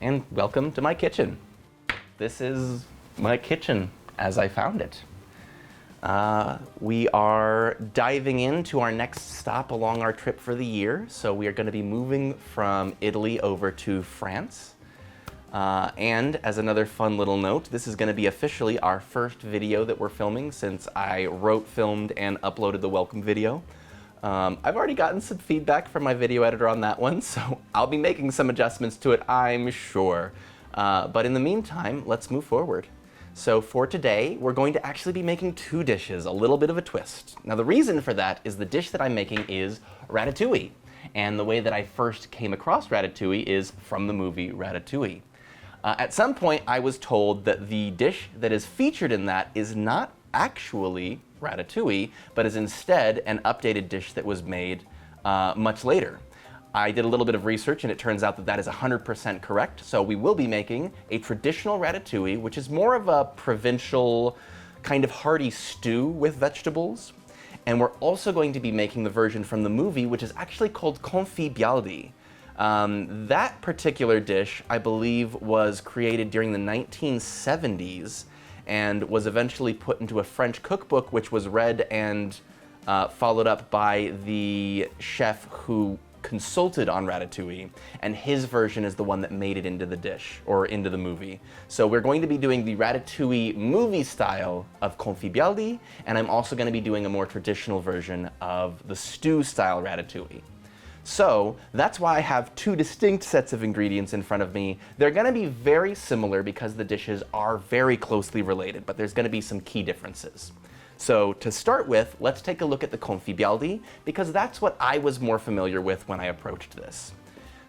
and welcome to my kitchen. This is my kitchen as I found it. We are diving into our next stop along our trip for the year. So we are going to be moving from Italy over to France. And as another fun little note, this is going to be officially our first video that we're filming since I wrote, filmed, and uploaded the welcome video. I've already gotten some feedback from my video editor on that one, so I'll be making some adjustments to it, I'm sure. But in the meantime, let's move forward. So for today, we're going to actually be making two dishes, a little bit of a twist. Now the reason for that is the dish that I'm making is Ratatouille. And the way that I first came across Ratatouille is from the movie Ratatouille. At some point, I was told that the dish that is featured in that is not actually Ratatouille, but is instead an updated dish that was made much later. I did a little bit of research and it turns out that that is 100% correct. So we will be making a traditional Ratatouille, which is more of a provincial kind of hearty stew with vegetables. And we're also going to be making the version from the movie, which is actually called Confit Byaldi. That particular dish, I believe, was created during the 1970s and was eventually put into a French cookbook, which was read and followed up by the chef who consulted on Ratatouille, and his version is the one that made it into the dish, or into the movie. So we're going to be doing the Ratatouille movie style of Confit Byaldi, and I'm also going to be doing a more traditional version of the stew style Ratatouille. So that's why I have two distinct sets of ingredients in front of me. They're going to be very similar because the dishes are very closely related, but there's going to be some key differences. So to start with, let's take a look at the Confit Byaldi, because that's what I was more familiar with when I approached this.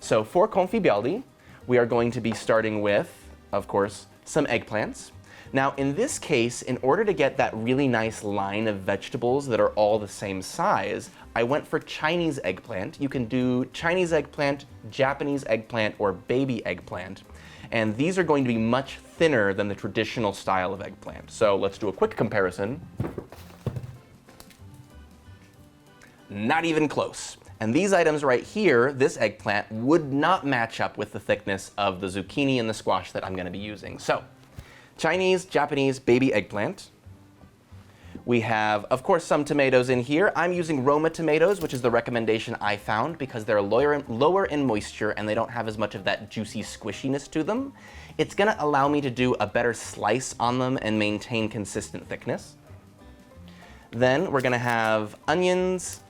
So for Confit Byaldi, we are going to be starting with, of course, some eggplants. Now in this case, in order to get that really nice line of vegetables that are all the same size, I went for Chinese eggplant. You can do Chinese eggplant, Japanese eggplant, or baby eggplant. And these are going to be much thinner than the traditional style of eggplant. So let's do a quick comparison. Not even close. And these items right here, this eggplant, would not match up with the thickness of the zucchini and the squash that I'm going to be using. So Chinese, Japanese, baby eggplant. We have, of course, some tomatoes in here. I'm using Roma tomatoes, which is the recommendation I found because they're lower in moisture and they don't have as much of that juicy squishiness to them. It's going to allow me to do a better slice on them and maintain consistent thickness. Then we're going to have onions,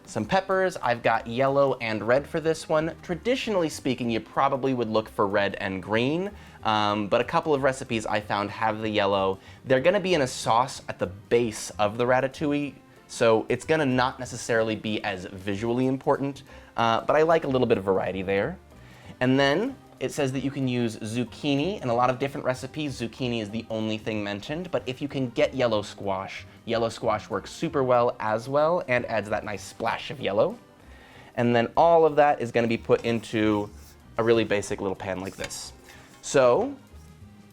some peppers. I've got yellow and red for this one. Traditionally speaking, you probably would look for red and green. But a couple of recipes I found have the yellow. They're going to be in a sauce at the base of the ratatouille, so it's going to not necessarily be as visually important, but I like a little bit of variety there. And then it says that you can use zucchini. In a lot of different recipes, zucchini is the only thing mentioned, but if you can get yellow squash works super well as well and adds that nice splash of yellow. And then all of that is going to be put into a really basic little pan like this. So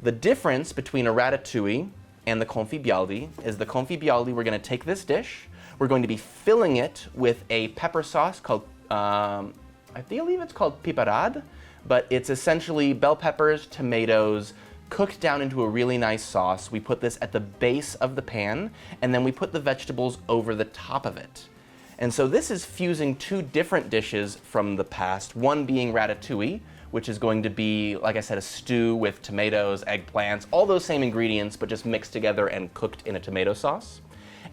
the difference between a ratatouille and the Confit Byaldi is the Confit Byaldi, we're going to take this dish, we're going to be filling it with a pepper sauce called, I believe it's called piparade, but it's essentially bell peppers, tomatoes, cooked down into a really nice sauce. We put this at the base of the pan, and then we put the vegetables over the top of it. And so this is fusing two different dishes from the past, one being ratatouille, which is going to be, like I said, a stew with tomatoes, eggplants, all those same ingredients, but just mixed together and cooked in a tomato sauce.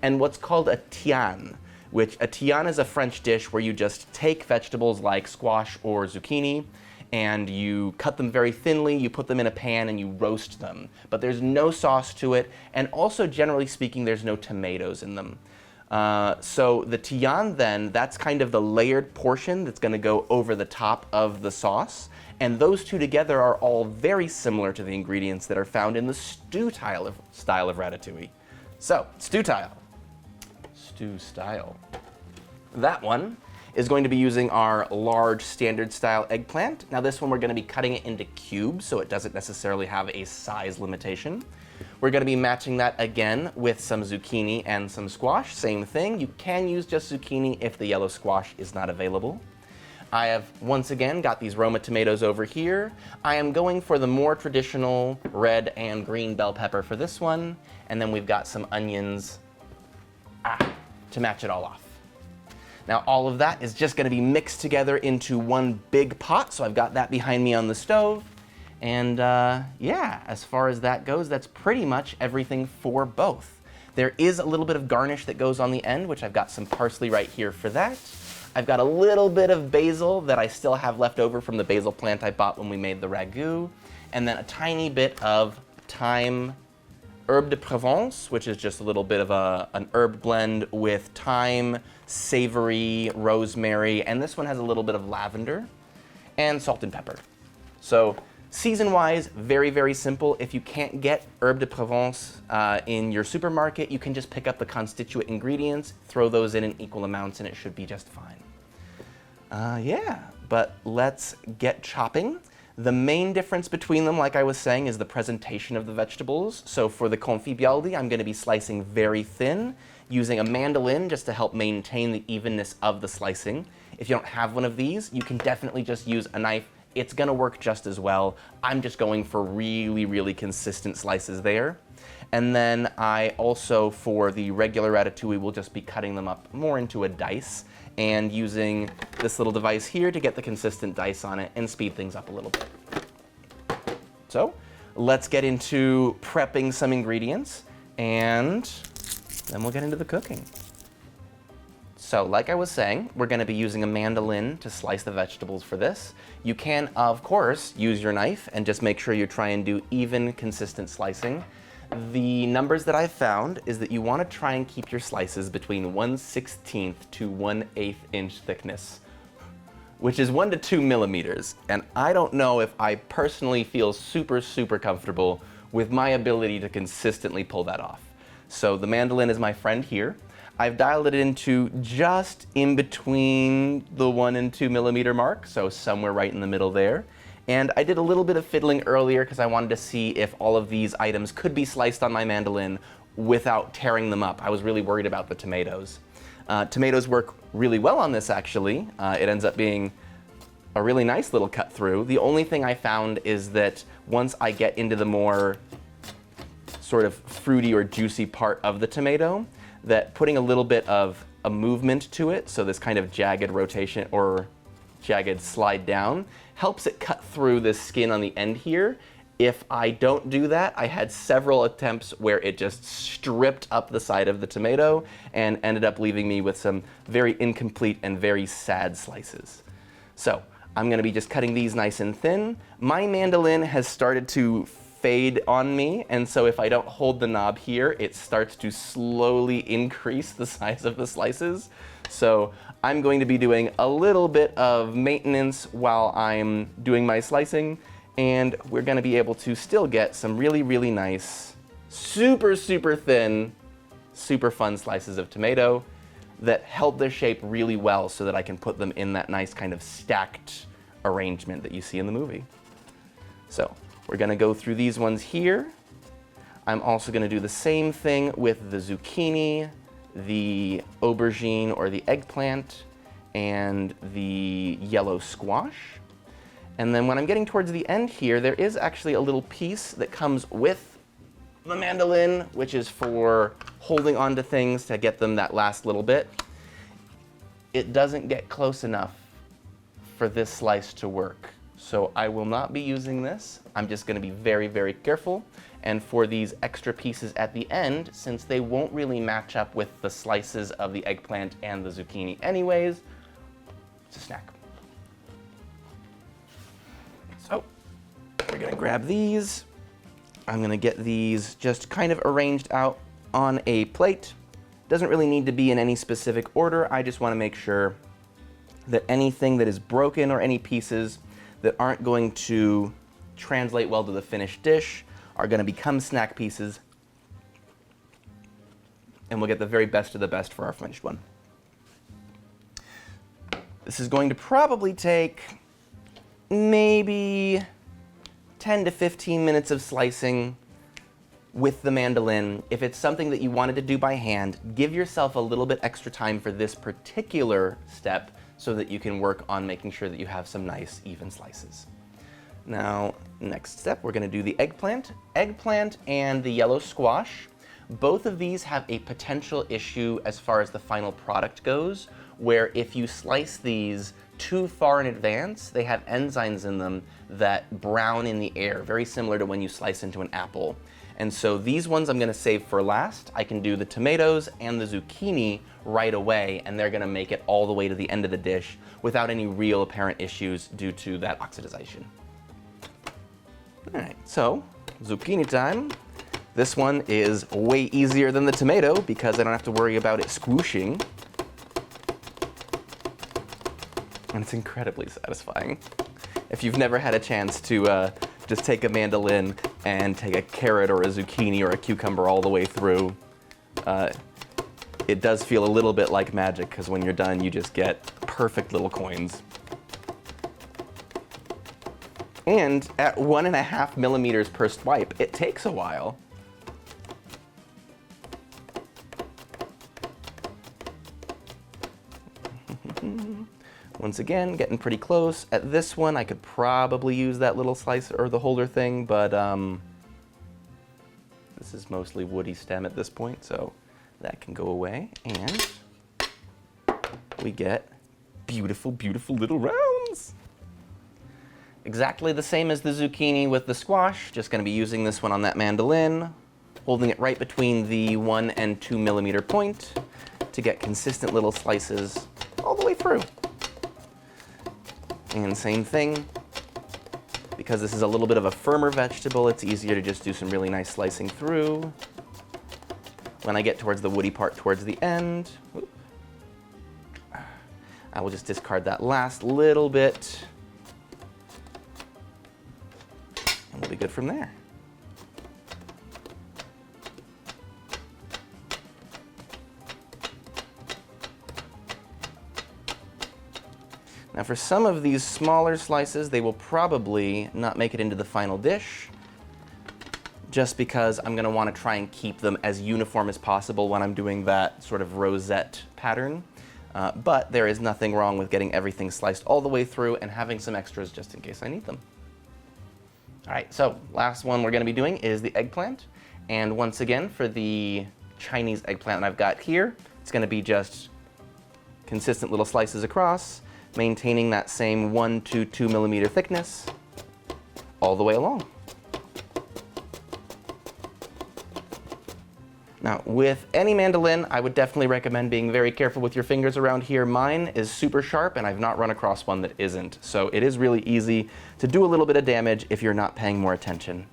And what's called a tian, which a tian is a French dish where you just take vegetables like squash or zucchini, and you cut them very thinly, you put them in a pan, and you roast them. But there's no sauce to it, and also, generally speaking, there's no tomatoes in them. So the tian then, that's kind of the layered portion that's going to go over the top of the sauce. And those two together are all very similar to the ingredients that are found in the stew style of ratatouille. So, stew style. That one is going to be using our large standard style eggplant. Now this one we're going to be cutting it into cubes, so it doesn't necessarily have a size limitation. We're going to be matching that again with some zucchini and some squash. Same thing, you can use just zucchini if the yellow squash is not available. I have, once again, got these Roma tomatoes over here. I am going for the more traditional red and green bell pepper for this one. And then we've got some onions to match it all off. Now all of that is just gonna be mixed together into one big pot. So I've got that behind me on the stove. And yeah, as far as that goes, that's pretty much everything for both. There is a little bit of garnish that goes on the end, which I've got some parsley right here for that. I've got a little bit of basil that I still have left over from the basil plant I bought when we made the ragu. And then a tiny bit of thyme herbe de Provence, which is just a little bit of an herb blend with thyme, savory, rosemary, and this one has a little bit of lavender, and salt and pepper. So season-wise, very, very simple. If you can't get herbe de Provence in your supermarket, you can just pick up the constituent ingredients, throw those in equal amounts, and it should be just fine. Yeah, but let's get chopping. The main difference between them, like I was saying, is the presentation of the vegetables. So for the Confit Byaldi, I'm going to be slicing very thin, using a mandolin just to help maintain the evenness of the slicing. If you don't have one of these, you can definitely just use a knife. It's going to work just as well. I'm just going for really, really consistent slices there. And then I also, for the regular ratatouille, will just be cutting them up more into a dice and using this little device here to get the consistent dice on it and speed things up a little bit. So let's get into prepping some ingredients and then we'll get into the cooking. So like I was saying, we're going to be using a mandolin to slice the vegetables for this. You can, of course, use your knife and just make sure you try and do even, consistent slicing. The numbers that I've found is that you want to try and keep your slices between 1/16 to 1/8 inch thickness, which is 1 to 2 millimeters. And I don't know if I personally feel super, super comfortable with my ability to consistently pull that off. So the mandolin is my friend here. I've dialed it into just in between the 1 and 2 millimeter mark, so somewhere right in the middle there. And I did a little bit of fiddling earlier because I wanted to see if all of these items could be sliced on my mandolin without tearing them up. I was really worried about the tomatoes. Tomatoes work really well on this, actually. It ends up being a really nice little cut through. The only thing I found is that once I get into the more sort of fruity or juicy part of the tomato, that putting a little bit of a movement to it, so this kind of jagged rotation or jagged slide down, helps it cut through this skin on the end here. If I don't do that, I had several attempts where it just stripped up the side of the tomato and ended up leaving me with some very incomplete and very sad slices. So I'm gonna be just cutting these nice and thin. My mandolin has started to fade on me, and so if I don't hold the knob here, it starts to slowly increase the size of the slices. So I'm going to be doing a little bit of maintenance while I'm doing my slicing, and we're gonna be able to still get some really, really nice, super, super thin, super fun slices of tomato that held their shape really well so that I can put them in that nice kind of stacked arrangement that you see in the movie. So we're gonna go through these ones here. I'm also gonna do the same thing with the zucchini, the aubergine or the eggplant, and the yellow squash. And then when I'm getting towards the end here, there is actually a little piece that comes with the mandolin, which is for holding onto things to get them that last little bit. It doesn't get close enough for this slice to work. So I will not be using this. I'm just gonna be very, very careful. And for these extra pieces at the end, since they won't really match up with the slices of the eggplant and the zucchini anyways, it's a snack. So we're gonna grab these. I'm gonna get these just kind of arranged out on a plate. Doesn't really need to be in any specific order. I just wanna make sure that anything that is broken or any pieces that aren't going to translate well to the finished dish are gonna become snack pieces, and we'll get the very best of the best for our finished one. This is going to probably take maybe 10 to 15 minutes of slicing with the mandolin. If it's something that you wanted to do by hand, give yourself a little bit extra time for this particular step so that you can work on making sure that you have some nice even slices. Now, next step, we're going to do the eggplant. Eggplant and the yellow squash. Both of these have a potential issue as far as the final product goes, where if you slice these too far in advance, they have enzymes in them that brown in the air, very similar to when you slice into an apple. And so these ones I'm going to save for last. I can do the tomatoes and the zucchini right away, and they're going to make it all the way to the end of the dish without any real apparent issues due to that oxidization. All right, so zucchini time. This one is way easier than the tomato because I don't have to worry about it squooshing. And it's incredibly satisfying. If you've never had a chance to just take a mandolin and take a carrot or a zucchini or a cucumber all the way through, it does feel a little bit like magic because when you're done, you just get perfect little coins. And at 1.5 millimeters per swipe, it takes a while. Once again, getting pretty close. At this one, I could probably use that little slicer or the holder thing, but this is mostly woody stem at this point, so that can go away. And we get beautiful, beautiful little rounds. Exactly the same as the zucchini with the squash, just gonna be using this one on that mandolin, holding it right between the 1 and 2 millimeter point to get consistent little slices all the way through. And same thing, because this is a little bit of a firmer vegetable, it's easier to just do some really nice slicing through. When I get towards the woody part towards the end, I will just discard that last little bit, and we'll be good from there. Now for some of these smaller slices, they will probably not make it into the final dish, just because I'm going to want to try and keep them as uniform as possible when I'm doing that sort of rosette pattern. But there is nothing wrong with getting everything sliced all the way through and having some extras just in case I need them. All right, so last one we're going to be doing is the eggplant. And once again, for the Chinese eggplant that I've got here, it's going to be just consistent little slices across, maintaining that same 1 to 2 millimeter thickness all the way along. Now, with any mandolin, I would definitely recommend being very careful with your fingers around here. Mine is super sharp, and I've not run across one that isn't. So it is really easy to do a little bit of damage if you're not paying more attention.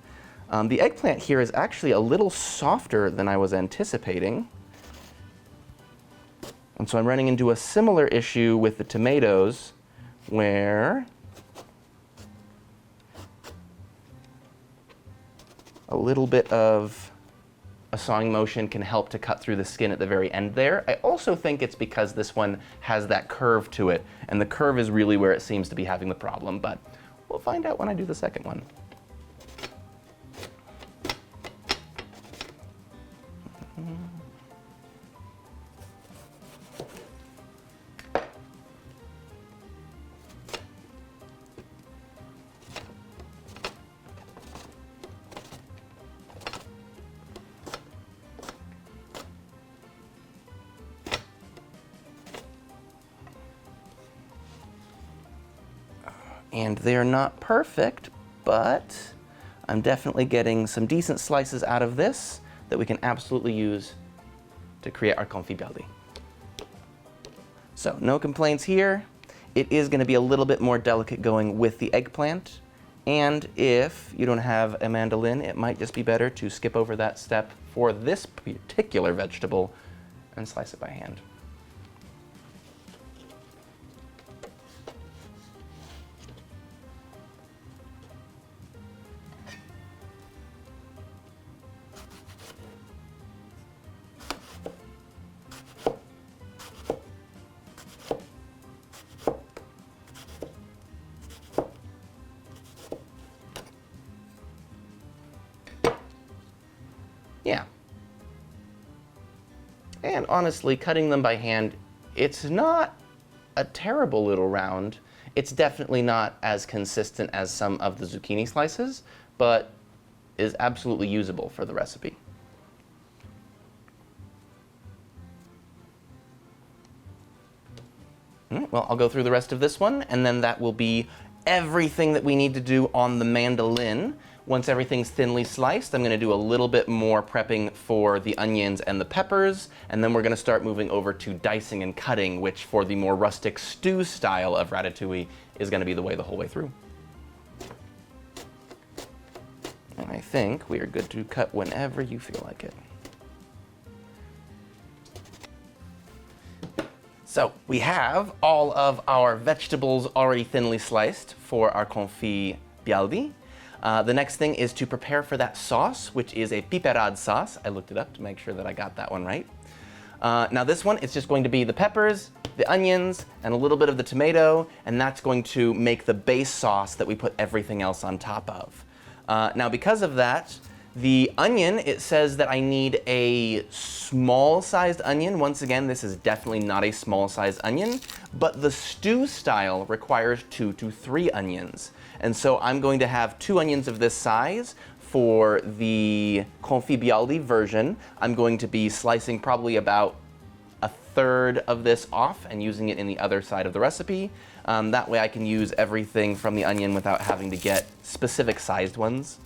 The eggplant here is actually a little softer than I was anticipating. And so I'm running into a similar issue with the tomatoes, where a little bit of a sawing motion can help to cut through the skin at the very end there. I also think it's because this one has that curve to it, and the curve is really where it seems to be having the problem, but we'll find out when I do the second one. And they're not perfect, but I'm definitely getting some decent slices out of this that we can absolutely use to create our Confit Byaldi. So no complaints here. It is going to be a little bit more delicate going with the eggplant. And if you don't have a mandolin, it might just be better to skip over that step for this particular vegetable and slice it by hand. Yeah. And honestly, cutting them by hand, it's not a terrible little round. It's definitely not as consistent as some of the zucchini slices, but is absolutely usable for the recipe. All right, well, I'll go through the rest of this one, and then that will be everything that we need to do on the mandolin. Once everything's thinly sliced, I'm going to do a little bit more prepping for the onions and the peppers, and then we're going to start moving over to dicing and cutting, which for the more rustic stew style of ratatouille is going to be the way the whole way through. And I think we are good to cut whenever you feel like it. So we have all of our vegetables already thinly sliced for our Confit Byaldi. The next thing is to prepare for that sauce, which is a piperade sauce. I looked it up to make sure that I got that one right. Now this one, it's just going to be the peppers, the onions, and a little bit of the tomato, and that's going to make the base sauce that we put everything else on top of. Now because of that, the onion, it says that I need a small-sized onion. Once again, this is definitely not a small-sized onion, but the stew style requires 2 to 3 onions. And so I'm going to have 2 onions of this size. For the Confit Byaldi version, I'm going to be slicing probably about 1/3 of this off and using it in the other side of the recipe. That way I can use everything from the onion without having to get specific sized ones.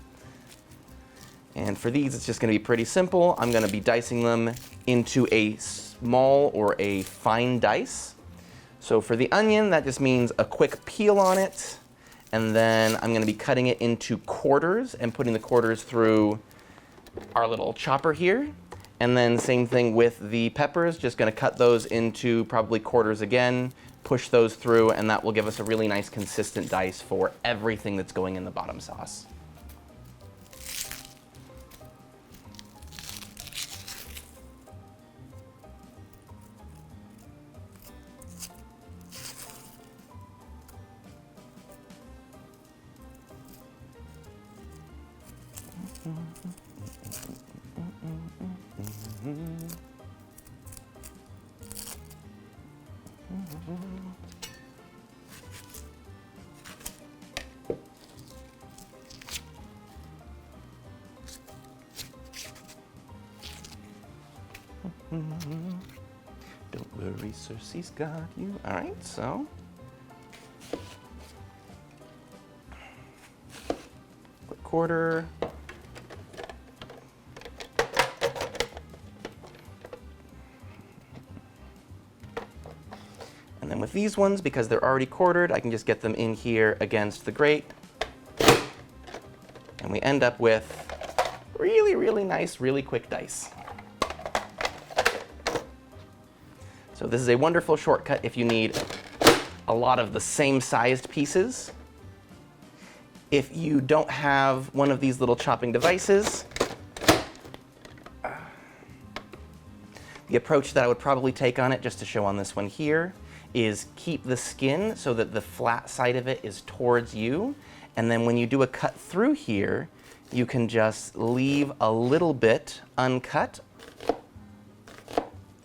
And for these, it's just going to be pretty simple. I'm going to be dicing them into a small or a fine dice. So for the onion, that just means a quick peel on it. And then I'm going to be cutting it into quarters and putting the quarters through our little chopper here. And then same thing with the peppers, just going to cut those into probably quarters again, push those through, and that will give us a really nice consistent dice for everything that's going in the bottom sauce. Don't worry, Cersei's got you. All right, so quick quarter. And then with these ones, because they're already quartered, I can just get them in here against the grate. And we end up with really, really nice, really quick dice. So this is a wonderful shortcut if you need a lot of the same sized pieces. If you don't have one of these little chopping devices, the approach that I would probably take on it, just to show on this one here, is keep the skin so that the flat side of it is towards you. And then when you do a cut through here, you can just leave a little bit uncut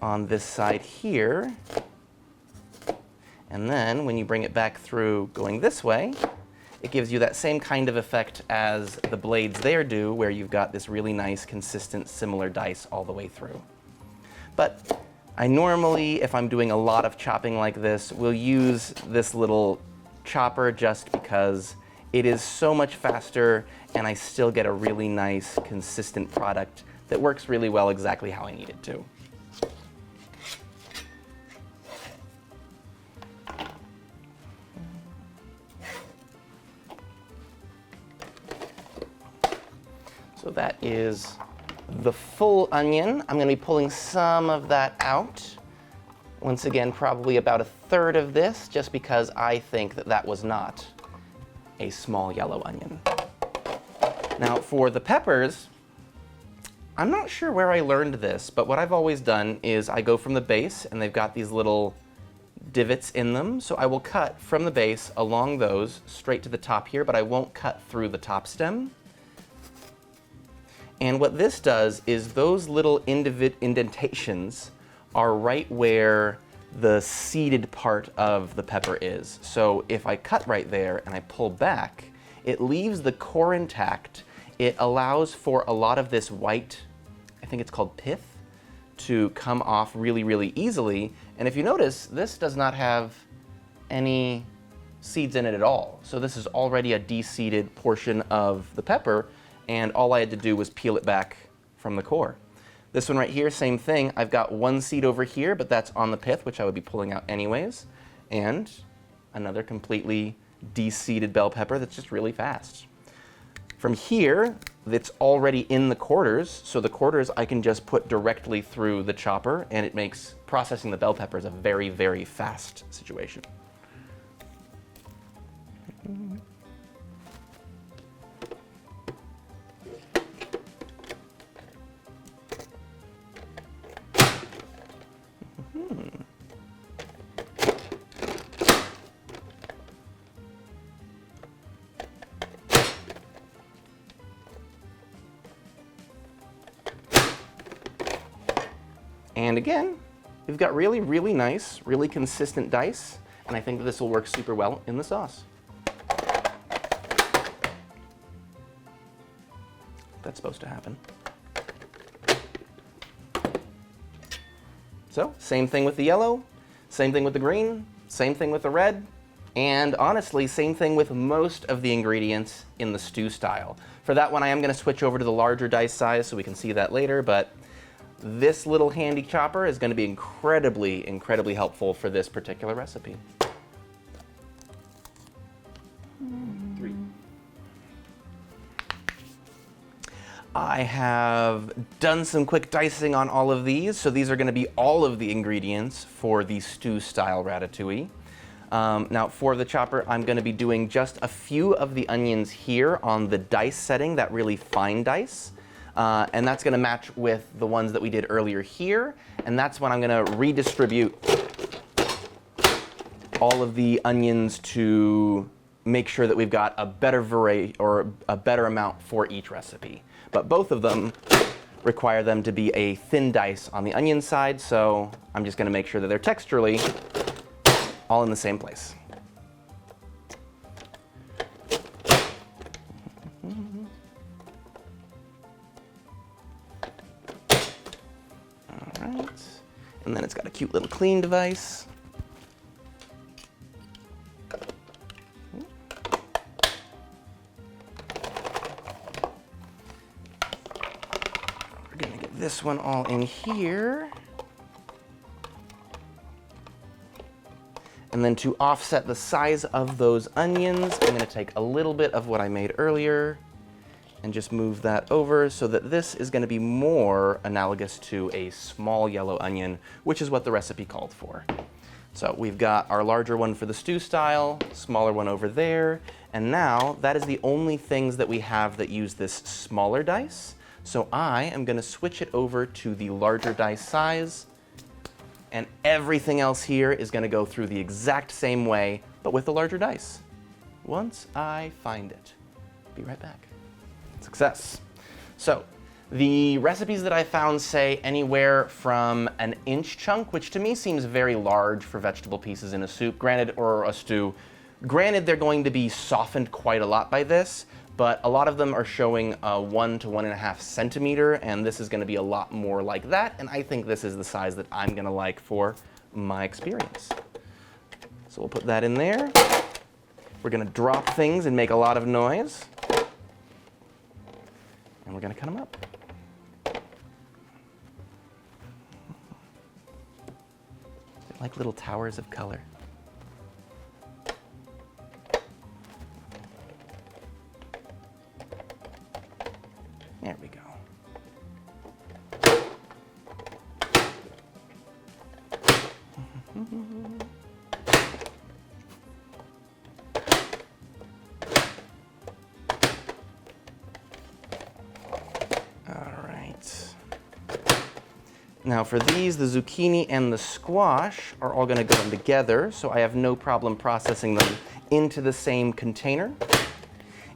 on this side here. And then when you bring it back through going this way, it gives you that same kind of effect as the blades there do, where you've got this really nice, consistent, similar dice all the way through. But I normally, if I'm doing a lot of chopping like this, will use this little chopper just because it is so much faster and I still get a really nice, consistent product that works really well exactly how I need it to. So that is the full onion. I'm going to be pulling some of that out. Once again, probably about 1/3 of this, just because I think that that was not a small yellow onion. Now for the peppers, I'm not sure where I learned this, but what I've always done is I go from the base, and they've got these little divots in them. So I will cut from the base along those straight to the top here, but I won't cut through the top stem. And what this does is those little indentations are right where the seeded part of the pepper is. So if I cut right there and I pull back, it leaves the core intact. It allows for a lot of this white, I think it's called pith, to come off really, really easily. And if you notice, this does not have any seeds in it at all. So this is already a de-seeded portion of the pepper, and all I had to do was peel it back from the core. This one right here, same thing. I've got one seed over here, but that's on the pith, which I would be pulling out anyways. And another completely de-seeded bell pepper that's just really fast. From here, it's already in the quarters, so the quarters I can just put directly through the chopper, and it makes processing the bell peppers a very, very fast situation. And again, we've got really, really nice, really consistent dice, and I think this will work super well in the sauce. That's supposed to happen. So, same thing with the yellow, same thing with the green, same thing with the red, and honestly, same thing with most of the ingredients in the stew style. For that one, I am going to switch over to the larger dice size so we can see that later, but this little handy chopper is going to be incredibly, incredibly helpful for this particular recipe. I have done some quick dicing on all of these, so these are going to be all of the ingredients for the stew-style ratatouille. Now for the chopper, I'm going to be doing just a few of the onions here on the dice setting, that really fine dice. And that's going to match with the ones that we did earlier here, and that's when I'm going to redistribute all of the onions to make sure that we've got a better variety or a better amount for each recipe. But both of them require them to be a thin dice on the onion side, so I'm just going to make sure that they're texturally all in the same place. All right, and then it's got a cute little clean device. We're going to get this one all in here. And then to offset the size of those onions, I'm going to take a little bit of what I made earlier and just move that over so that this is going to be more analogous to a small yellow onion, which is what the recipe called for. So we've got our larger one for the stew style, smaller one over there, and now that is the only things that we have that use this smaller dice. So I am going to switch it over to the larger dice size, and everything else here is going to go through the exact same way, but with the larger dice. Once I find it. Be right back. Success. So, the recipes that I found say anywhere from an inch chunk, which to me seems very large for vegetable pieces in a soup, granted, or a stew. Granted, they're going to be softened quite a lot by this, but a lot of them are showing 1 to 1.5 centimeter, and this is going to be a lot more like that, and I think this is the size that I'm going to like for my experience. So we'll put that in there. We're going to drop things and make a lot of noise, and we're going to cut them up. They're like little towers of color. There we go. All right. Now for these, the zucchini and the squash are all going to go in together, so I have no problem processing them into the same container.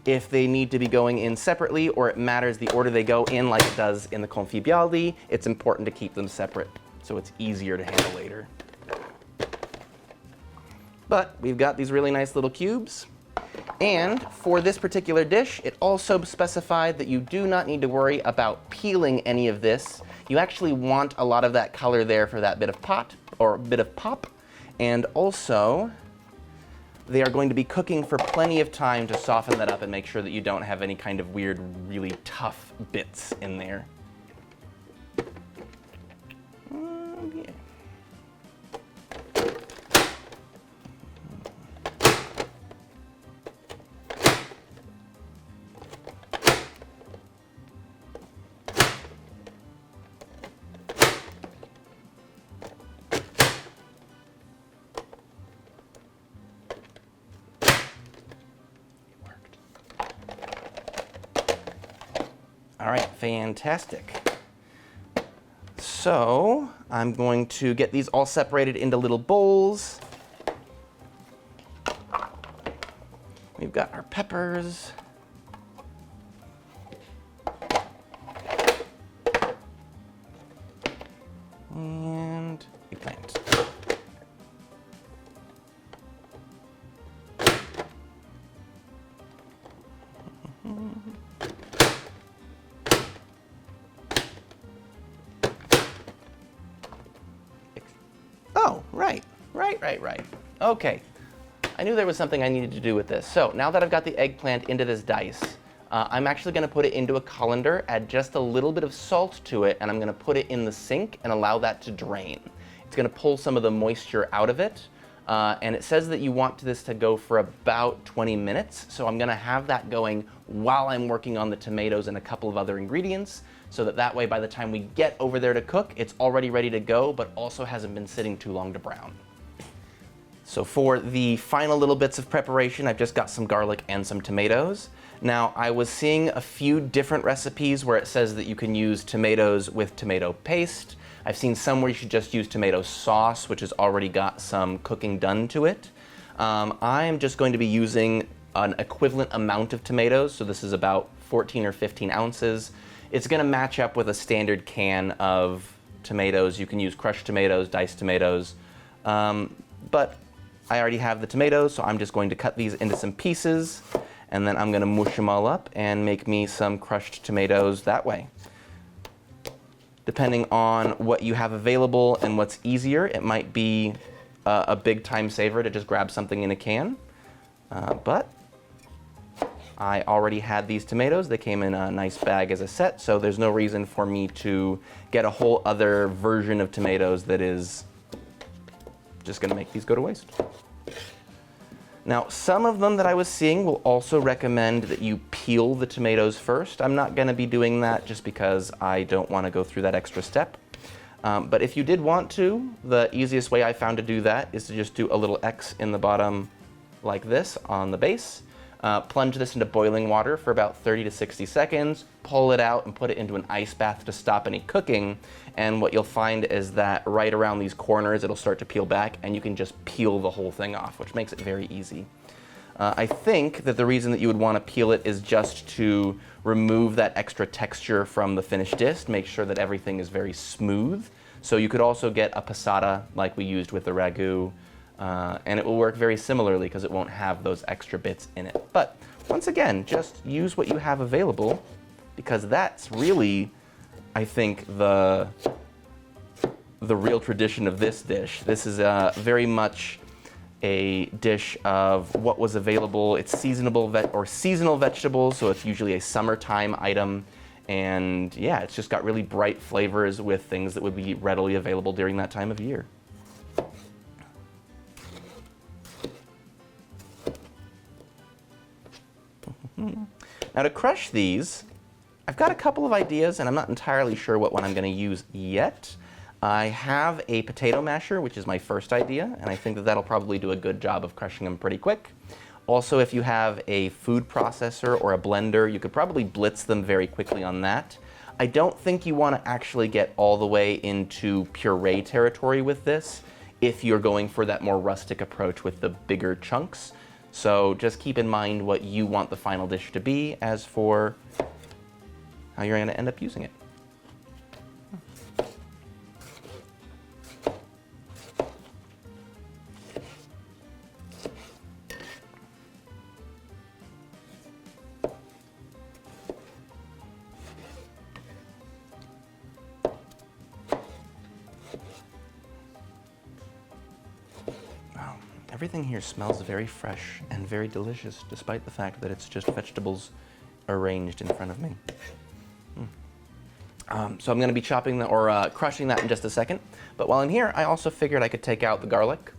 If they need to be going in separately, or it matters the order they go in like it does in the Confit Byaldi, it's important to keep them separate so it's easier to handle later. But we've got these really nice little cubes. And for this particular dish, it also specified that you do not need to worry about peeling any of this. You actually want a lot of that color there for that bit of pop. And also, they are going to be cooking for plenty of time to soften that up and make sure that you don't have any kind of weird, really tough bits in there. Yeah. All right, fantastic. So I'm going to get these all separated into little bowls. We've got our peppers. And eggplant. Oh, right. Okay. I knew there was something I needed to do with this. So now that I've got the eggplant into this dice, I'm actually going to put it into a colander, add just a little bit of salt to it, and I'm going to put it in the sink and allow that to drain. It's going to pull some of the moisture out of it, and it says that you want this to go for about 20 minutes, so I'm going to have that going while I'm working on the tomatoes and a couple of other ingredients, so that way by the time we get over there to cook, it's already ready to go, but also hasn't been sitting too long to brown. So for the final little bits of preparation, I've just got some garlic and some tomatoes. Now, I was seeing a few different recipes where it says that you can use tomatoes with tomato paste. I've seen some where you should just use tomato sauce, which has already got some cooking done to it. I am just going to be using an equivalent amount of tomatoes, so this is about 14 or 15 ounces. It's going to match up with a standard can of tomatoes. You can use crushed tomatoes, diced tomatoes, but I already have the tomatoes, so I'm just going to cut these into some pieces, and then I'm going to mush them all up and make me some crushed tomatoes that way. Depending on what you have available and what's easier, it might be a big time saver to just grab something in a can, but I already had these tomatoes. They came in a nice bag as a set, so there's no reason for me to get a whole other version of tomatoes that is just going to make these go to waste. Now, some of them that I was seeing will also recommend that you peel the tomatoes first. I'm not going to be doing that just because I don't want to go through that extra step. But if you did want to, the easiest way I found to do that is to just do a little X in the bottom like this on the base. Plunge this into boiling water for about 30 to 60 seconds, pull it out and put it into an ice bath to stop any cooking. And what you'll find is that right around these corners, it'll start to peel back and you can just peel the whole thing off, which makes it very easy. I think that the reason that you would want to peel it is just to remove that extra texture from the finished dish, make sure that everything is very smooth. So you could also get a passata like we used with the ragu, and it will work very similarly because it won't have those extra bits in it. But once again, just use what you have available, because that's really, I think, the real tradition of this dish. This is very much a dish of what was available. It's seasonal vegetables, so it's usually a summertime item. And yeah, it's just got really bright flavors with things that would be readily available during that time of year. Now to crush these, I've got a couple of ideas and I'm not entirely sure what one I'm going to use yet. I have a potato masher, which is my first idea, and I think that that'll probably do a good job of crushing them pretty quick. Also, if you have a food processor or a blender, you could probably blitz them very quickly on that. I don't think you want to actually get all the way into puree territory with this if you're going for that more rustic approach with the bigger chunks. So just keep in mind what you want the final dish to be as for how you're going to end up using it. Wow, everything here smells very fresh and very delicious, despite the fact that it's just vegetables arranged in front of me. So I'm going to be chopping or crushing that in just a second. But while I'm here, I also figured I could take out the garlic.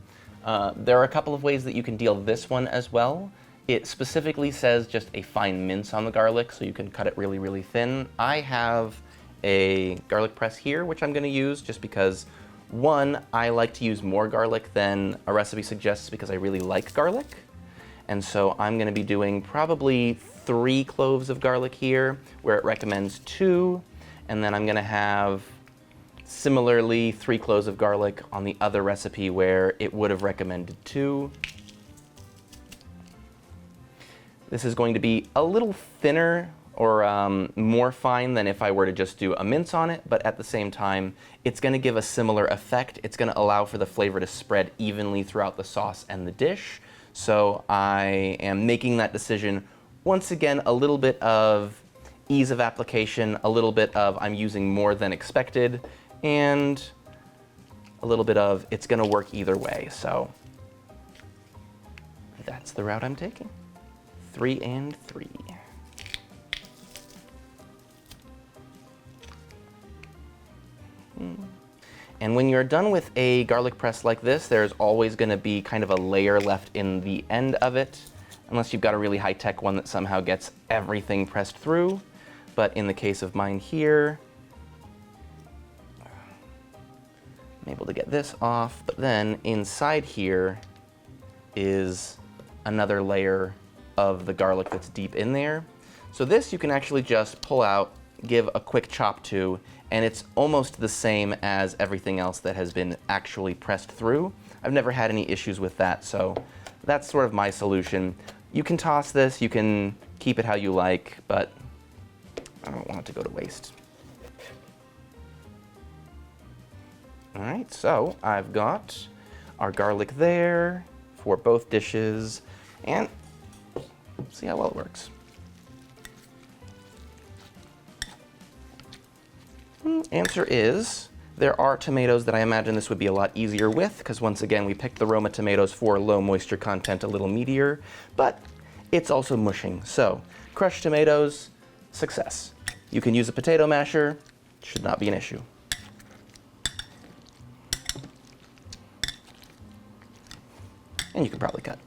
There are a couple of ways that you can deal this one as well. It specifically says just a fine mince on the garlic, so you can cut it really, really thin. I have a garlic press here, which I'm going to use just because, one, I like to use more garlic than a recipe suggests because I really like garlic. And so I'm going to be doing probably 3 cloves of garlic here, where it recommends 2. And then I'm going to have similarly 3 cloves of garlic on the other recipe where it would have recommended 2. This is going to be a little thinner or more fine than if I were to just do a mince on it, but at the same time, it's going to give a similar effect. It's going to allow for the flavor to spread evenly throughout the sauce and the dish. So I am making that decision. Once again, a little bit of ease of application, a little bit of I'm using more than expected, and a little bit of it's going to work either way. So that's the route I'm taking. 3 and 3. And when you're done with a garlic press like this, there's always going to be kind of a layer left in the end of it, unless you've got a really high-tech one that somehow gets everything pressed through. But in the case of mine here, I'm able to get this off, but then inside here is another layer of the garlic that's deep in there. So this you can actually just pull out, give a quick chop to, and it's almost the same as everything else that has been actually pressed through. I've never had any issues with that, so that's sort of my solution. You can toss this, you can keep it how you like, but I don't want it to go to waste. All right, so I've got our garlic there for both dishes, and see how well it works. Answer is, there are tomatoes that I imagine this would be a lot easier with, because once again, we picked the Roma tomatoes for low moisture content, a little meatier, but it's also mushing. So, crushed tomatoes, success. You can use a potato masher, should not be an issue. And you can probably cut.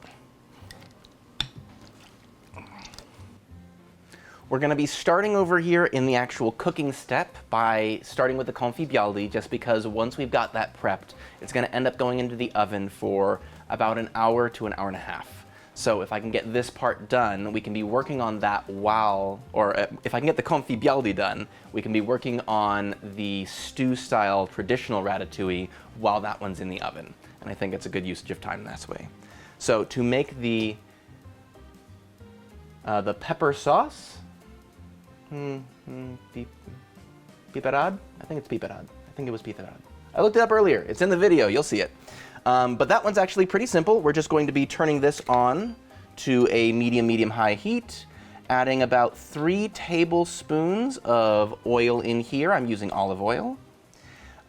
We're going to be starting over here in the actual cooking step by starting with the Confit Byaldi, just because once we've got that prepped, it's going to end up going into the oven for about an hour to an hour and a half. So if I can get this part done, we can be working on that while, or if I can get the Confit Byaldi done, we can be working on the stew-style traditional ratatouille while that one's in the oven. And I think it's a good usage of time that way. So to make the pepper sauce, piperad? I think it's piperad. I think it was piperad. I looked it up earlier. It's in the video. You'll see it. But that one's actually pretty simple. We're just going to be turning this on to a medium-high heat, adding about 3 tablespoons of oil in here. I'm using olive oil.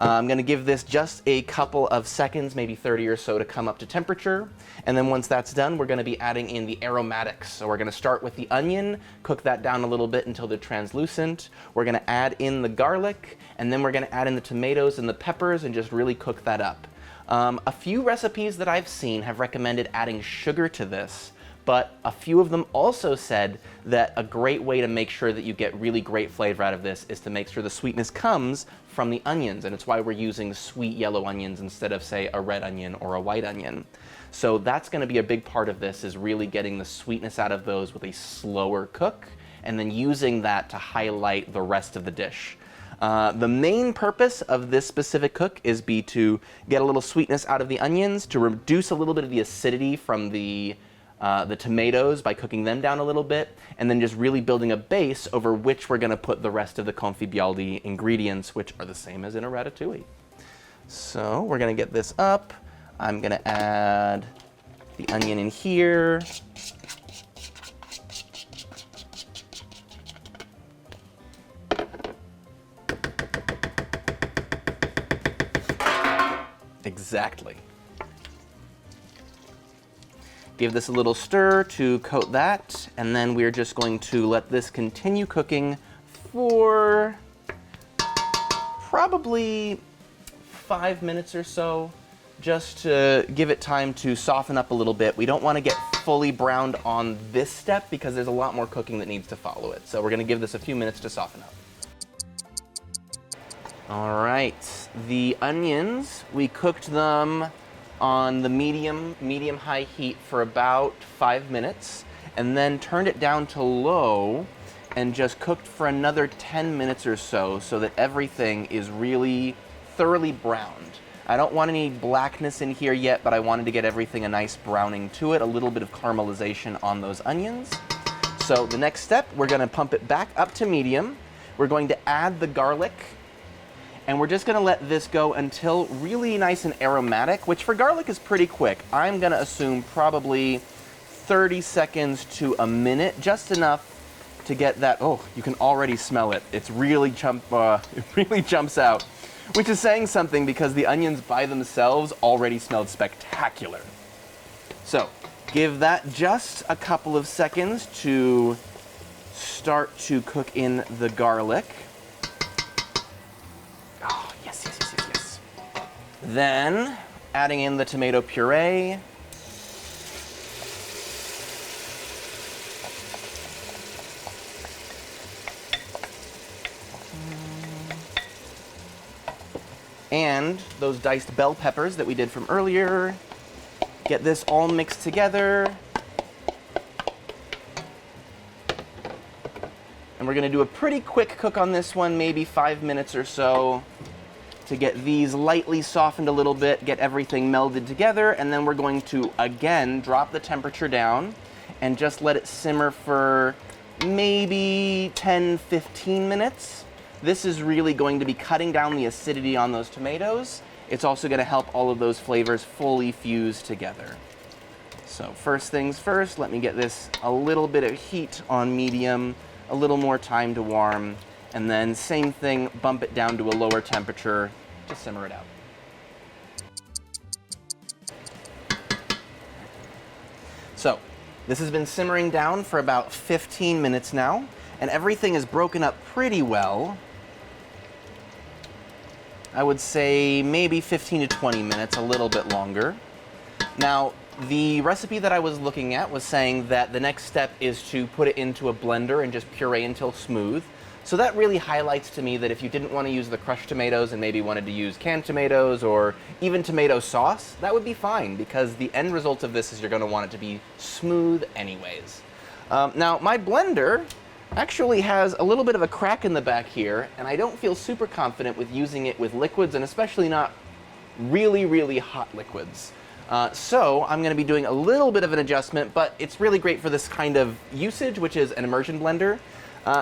I'm going to give this just a couple of seconds, maybe 30 or so, to come up to temperature. And then once that's done, we're going to be adding in the aromatics. So we're going to start with the onion, cook that down a little bit until they're translucent. We're going to add in the garlic, and then we're going to add in the tomatoes and the peppers and just really cook that up. A few recipes that I've seen have recommended adding sugar to this, but a few of them also said that a great way to make sure that you get really great flavor out of this is to make sure the sweetness comes from the onions, and it's why we're using sweet yellow onions instead of, say, a red onion or a white onion. So that's going to be a big part of this, is really getting the sweetness out of those with a slower cook, and then using that to highlight the rest of the dish. The main purpose of this specific cook is to get a little sweetness out of the onions, to reduce a little bit of the acidity from the tomatoes by cooking them down a little bit, and then just really building a base over which we're going to put the rest of the Confit Byaldi ingredients, which are the same as in a ratatouille. So we're going to get this up. I'm going to add the onion in here. Exactly. Give this a little stir to coat that, and then we're just going to let this continue cooking for probably 5 minutes or so, just to give it time to soften up a little bit. We don't want to get fully browned on this step because there's a lot more cooking that needs to follow it. So we're going to give this a few minutes to soften up. All right, the onions, we cooked them on the medium-high heat for about 5 minutes, and then turned it down to low and just cooked for another 10 minutes or so that everything is really thoroughly browned. I don't want any blackness in here yet, but I wanted to get everything a nice browning to it, a little bit of caramelization on those onions. So the next step, we're gonna pump it back up to medium. We're going to add the garlic, and we're just gonna let this go until really nice and aromatic, which for garlic is pretty quick. I'm gonna assume probably 30 seconds to a minute, just enough to get that, oh, you can already smell it. It really jumps out, which is saying something because the onions by themselves already smelled spectacular. So give that just a couple of seconds to start to cook in the garlic. Oh, yes. Then adding in the tomato puree. And those diced bell peppers that we did from earlier. Get this all mixed together. And we're gonna do a pretty quick cook on this one, maybe 5 minutes or so, to get these lightly softened a little bit, get everything melded together, and then we're going to, again, drop the temperature down and just let it simmer for maybe 10-15 minutes. This is really going to be cutting down the acidity on those tomatoes. It's also gonna help all of those flavors fully fuse together. So first things first, let me get this a little bit of heat on medium, a little more time to warm, and then same thing, bump it down to a lower temperature to simmer it out. So this has been simmering down for about 15 minutes now, and everything is broken up pretty well. I would say maybe 15 to 20 minutes, a little bit longer. Now, the recipe that I was looking at was saying that the next step is to put it into a blender and just puree until smooth. So that really highlights to me that if you didn't want to use the crushed tomatoes and maybe wanted to use canned tomatoes or even tomato sauce, that would be fine because the end result of this is you're going to want it to be smooth anyways. Now, my blender actually has a little bit of a crack in the back here, and I don't feel super confident with using it with liquids, and especially not really, really hot liquids. So I'm going to be doing a little bit of an adjustment, but it's really great for this kind of usage, which is an immersion blender.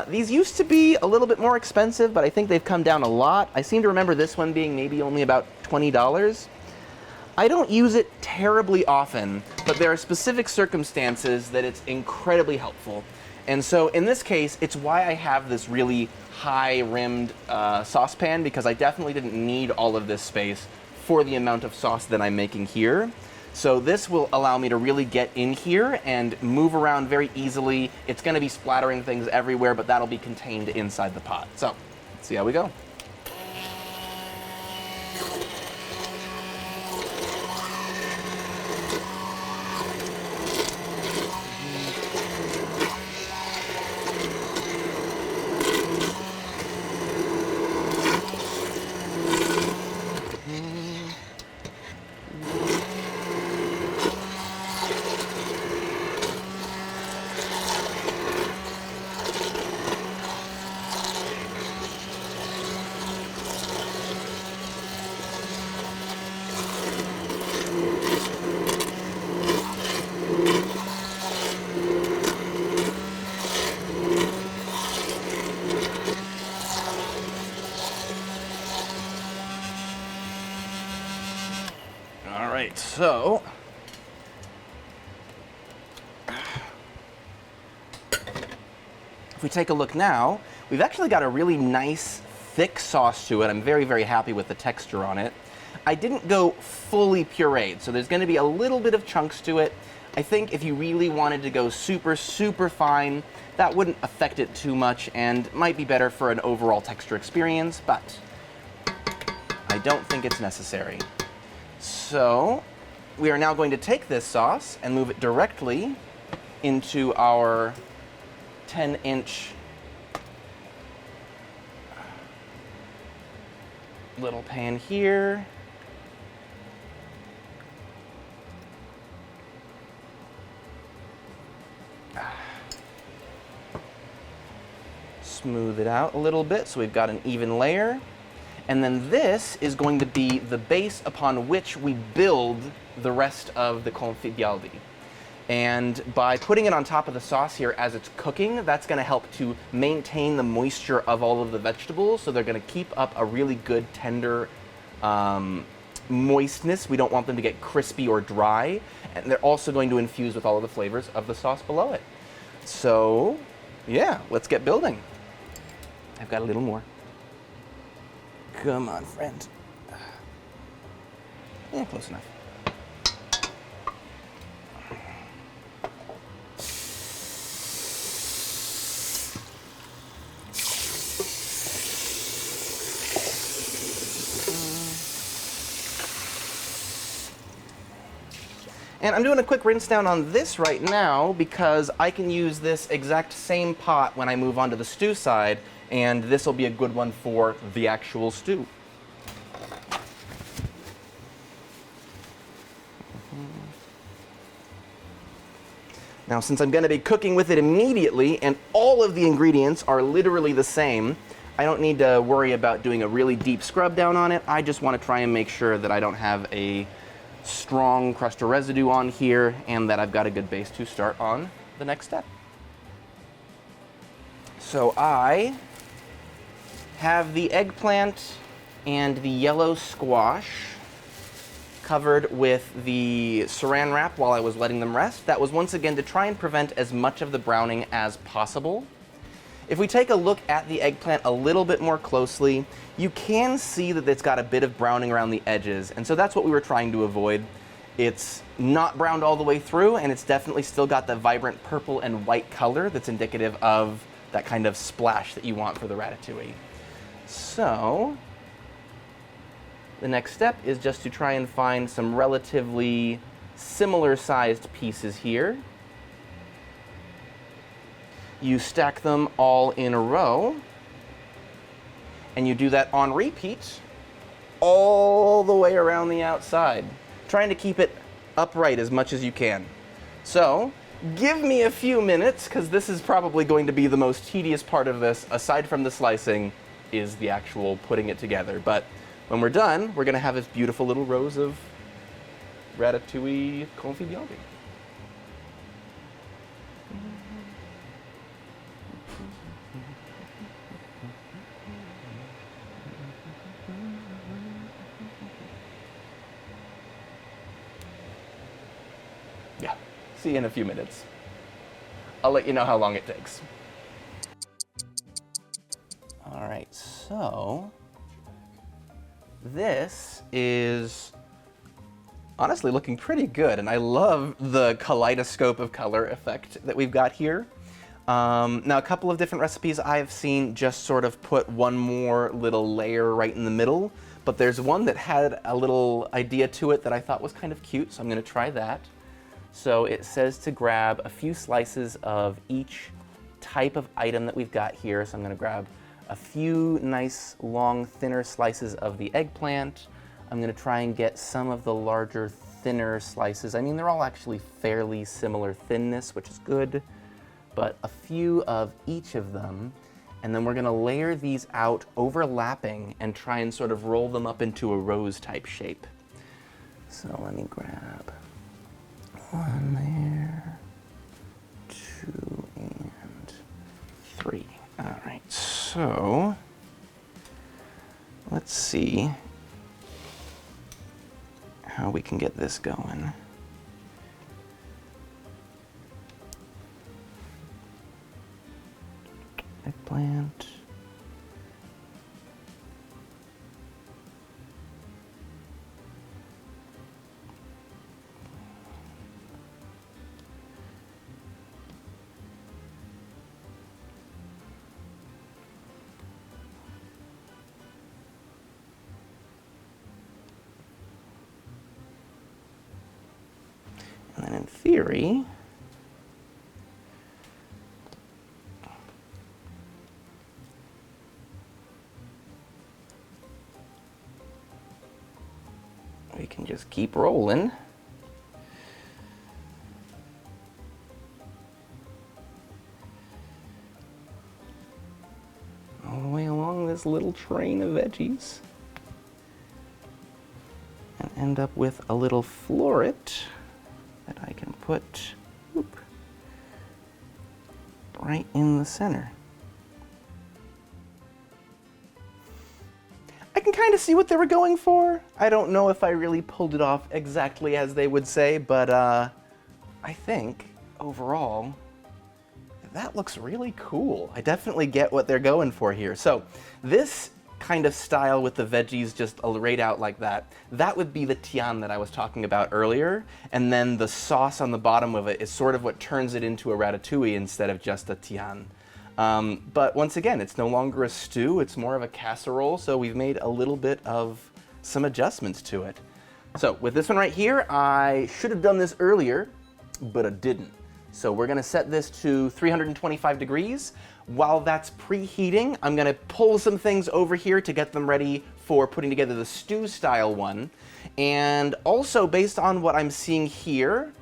These used to be a little bit more expensive, but I think they've come down a lot. I seem to remember this one being maybe only about $20. I don't use it terribly often, but there are specific circumstances that it's incredibly helpful. And so in this case, it's why I have this really high-rimmed saucepan, because I definitely didn't need all of this space for the amount of sauce that I'm making here. So this will allow me to really get in here and move around very easily. It's gonna be splattering things everywhere, but that'll be contained inside the pot. So, let's see how we go. All right, so if we take a look now, we've actually got a really nice thick sauce to it. I'm very, very happy with the texture on it. I didn't go fully pureed, so there's going to be a little bit of chunks to it. I think if you really wanted to go super, super fine, that wouldn't affect it too much and might be better for an overall texture experience, but I don't think it's necessary. So we are now going to take this sauce and move it directly into our 10-inch little pan here. Smooth it out a little bit so we've got an even layer. And then this is going to be the base upon which we build the rest of the Confit Byaldi. And by putting it on top of the sauce here as it's cooking, that's going to help to maintain the moisture of all of the vegetables, so they're going to keep up a really good tender moistness. We don't want them to get crispy or dry, and they're also going to infuse with all of the flavors of the sauce below it. So yeah, let's get building. I've got a little more. Come on, friend. Yeah, close enough. And I'm doing a quick rinse down on this right now because I can use this exact same pot when I move on to the stew side, and this will be a good one for the actual stew. Now, since I'm going to be cooking with it immediately, and all of the ingredients are literally the same, I don't need to worry about doing a really deep scrub down on it. I just want to try and make sure that I don't have a strong crust or residue on here, and that I've got a good base to start on the next step. So I have the eggplant and the yellow squash covered with the saran wrap while I was letting them rest. That was once again to try and prevent as much of the browning as possible. If we take a look at the eggplant a little bit more closely, you can see that it's got a bit of browning around the edges, and so that's what we were trying to avoid. It's not browned all the way through, and it's definitely still got the vibrant purple and white color that's indicative of that kind of splash that you want for the ratatouille. So the next step is just to try and find some relatively similar sized pieces here. You stack them all in a row, and you do that on repeat all the way around the outside, trying to keep it upright as much as you can. So give me a few minutes, because this is probably going to be the most tedious part of this, aside from the slicing, is the actual putting it together. But when we're done, we're going to have this beautiful little rows of ratatouille Confit Byaldi. Yeah, see you in a few minutes. I'll let you know how long it takes. All right, so this is honestly looking pretty good, and I love the kaleidoscope of color effect that we've got here. Now, a couple of different recipes I've seen just sort of put one more little layer right in the middle, but there's one that had a little idea to it that I thought was kind of cute, so I'm going to try that. So it says to grab a few slices of each type of item that we've got here. So I'm going to grab a few nice, long, thinner slices of the eggplant. I'm going to try and get some of the larger, thinner slices. I mean, they're all actually fairly similar thinness, which is good, but a few of each of them. And then we're going to layer these out overlapping and try and sort of roll them up into a rose type shape. So let me grab one there, 2 and 3. All right, so let's see how we can get this going. Eggplant. then in theory, we can just keep rolling. All the way along this little train of veggies. And end up with a little floret that I can put right in the center. I can kind of see what they were going for. I don't know if I really pulled it off exactly as they would say, but I think overall that looks really cool. I definitely get what they're going for here. So this kind of style with the veggies just laid out like that, that would be the tian that I was talking about earlier, and then the sauce on the bottom of it is sort of what turns it into a ratatouille instead of just a tian. But once again, it's no longer a stew, it's more of a casserole, so we've made a little bit of some adjustments to it. So with this one right here, I should have done this earlier, but I didn't. So we're gonna set this to 325 degrees. While that's preheating, I'm gonna pull some things over here to get them ready for putting together the stew style one. And also based on what I'm seeing here,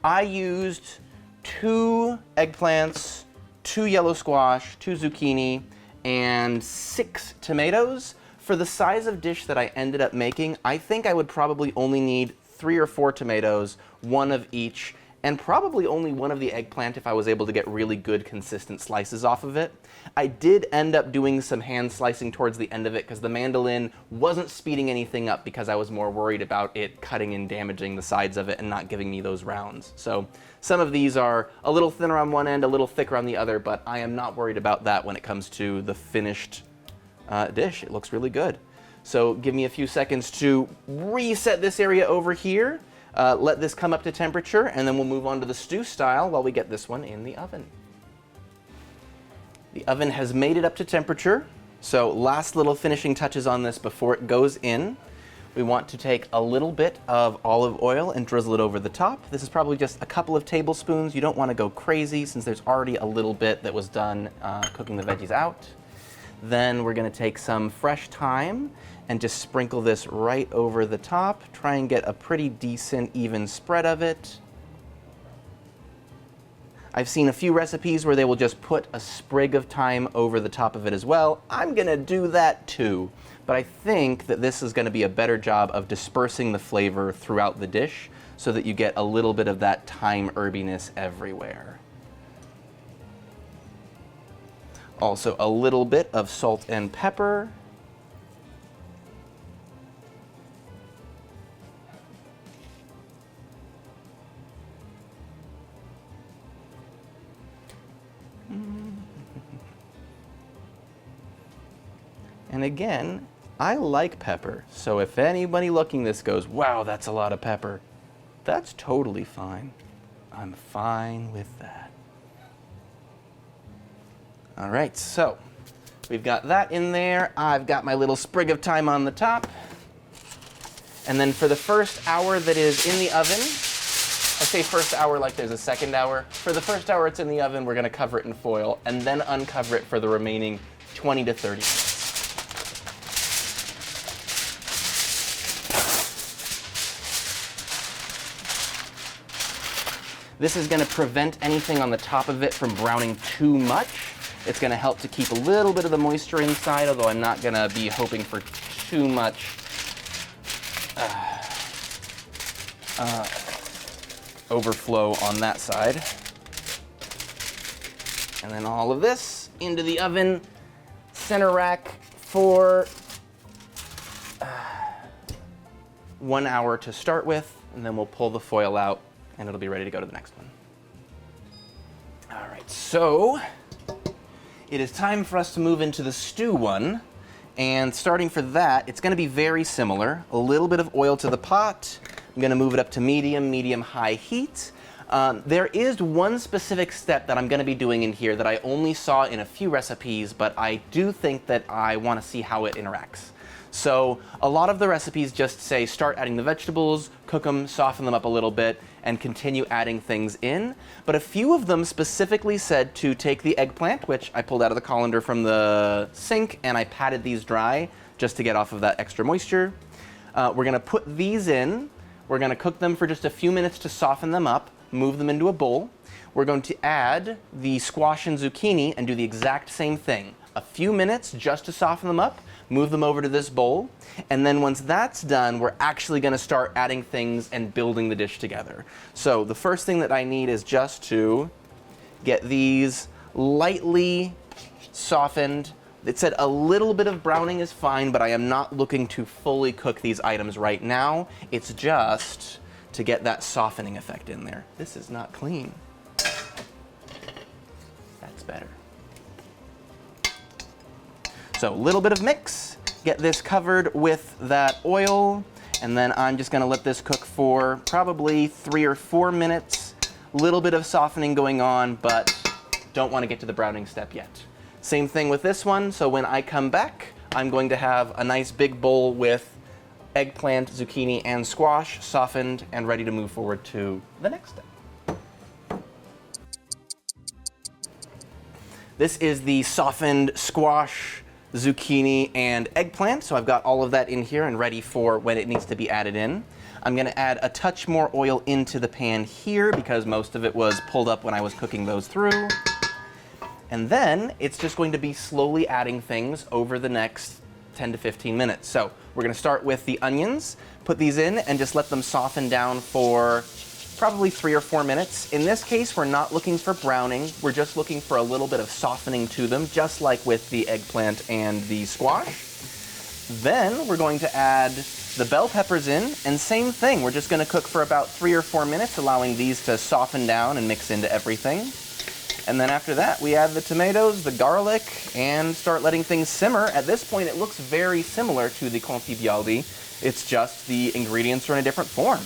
I used 2 eggplants, 2 yellow squash, 2 zucchini, and 6 tomatoes. For the size of dish that I ended up making, I think I would probably only need 3 or 4 tomatoes, 1 of each, and probably only 1 of the eggplant if I was able to get really good consistent slices off of it. I did end up doing some hand slicing towards the end of it because the mandolin wasn't speeding anything up because I was more worried about it cutting and damaging the sides of it and not giving me those rounds. So some of these are a little thinner on one end, a little thicker on the other, but I am not worried about that when it comes to the finished dish. It looks really good. So give me a few seconds to reset this area over here. Let this come up to temperature, and then we'll move on to the stew style while we get this one in the oven. The oven has made it up to temperature, so last little finishing touches on this before it goes in. We want to take a little bit of olive oil and drizzle it over the top. This is probably just a couple of tablespoons. You don't want to go crazy since there's already a little bit that was done cooking the veggies out. Then we're going to take some fresh thyme and just sprinkle this right over the top. Try and get a pretty decent even spread of it. I've seen a few recipes where they will just put a sprig of thyme over the top of it as well. I'm gonna do that too, but I think that this is gonna be a better job of dispersing the flavor throughout the dish so that you get a little bit of that thyme herbiness everywhere. Also a little bit of salt and pepper. And again, I like pepper, so if anybody looking this goes, wow, that's a lot of pepper, that's totally fine. I'm fine with that. All right, so we've got that in there. I've got my little sprig of thyme on the top. And then for the first hour that is in the oven, I say first hour like there's a second hour. For the first hour it's in the oven, we're gonna cover it in foil and then uncover it for the remaining 20 to 30 minutes. This is gonna prevent anything on the top of it from browning too much. It's gonna help to keep a little bit of the moisture inside, although I'm not gonna be hoping for too much overflow on that side. And then all of this into the oven, center rack for 1 hour to start with, and then we'll pull the foil out and it'll be ready to go to the next one. All right, so it is time for us to move into the stew one. And starting for that, it's gonna be very similar. A little bit of oil to the pot. I'm gonna move it up to medium-high heat. There is one specific step that I'm gonna be doing in here that I only saw in a few recipes, but I do think that I wanna see how it interacts. So a lot of the recipes just say start adding the vegetables, cook them, soften them up a little bit, and continue adding things in. But a few of them specifically said to take the eggplant, which I pulled out of the colander from the sink, and I patted these dry just to get off of that extra moisture. We're gonna put these in. We're gonna cook them for just a few minutes to soften them up, move them into a bowl. We're going to add the squash and zucchini and do the exact same thing. A few minutes just to soften them up, move them over to this bowl, and then once that's done, we're actually gonna start adding things and building the dish together. So the first thing that I need is just to get these lightly softened. It said a little bit of browning is fine, but I am not looking to fully cook these items right now. It's just to get that softening effect in there. This is not clean. That's better. So a little bit of mix, get this covered with that oil, and then I'm just gonna let this cook for probably 3 or 4 minutes. Little bit of softening going on, but don't wanna get to the browning step yet. Same thing with this one, so when I come back, I'm going to have a nice big bowl with eggplant, zucchini, and squash softened and ready to move forward to the next step. This is the softened squash, zucchini, and eggplant. So I've got all of that in here and ready for when it needs to be added in. I'm gonna add a touch more oil into the pan here because most of it was pulled up when I was cooking those through. And then it's just going to be slowly adding things over the next 10 to 15 minutes. So we're gonna start with the onions, put these in and just let them soften down for probably 3 or 4 minutes. In this case, we're not looking for browning. We're just looking for a little bit of softening to them, just like with the eggplant and the squash. Then we're going to add the bell peppers in, and same thing. We're just gonna cook for about 3 or 4 minutes, allowing these to soften down and mix into everything. And then after that, we add the tomatoes, the garlic, and start letting things simmer. At this point, it looks very similar to the Confit Byaldi. It's just the ingredients are in a different form.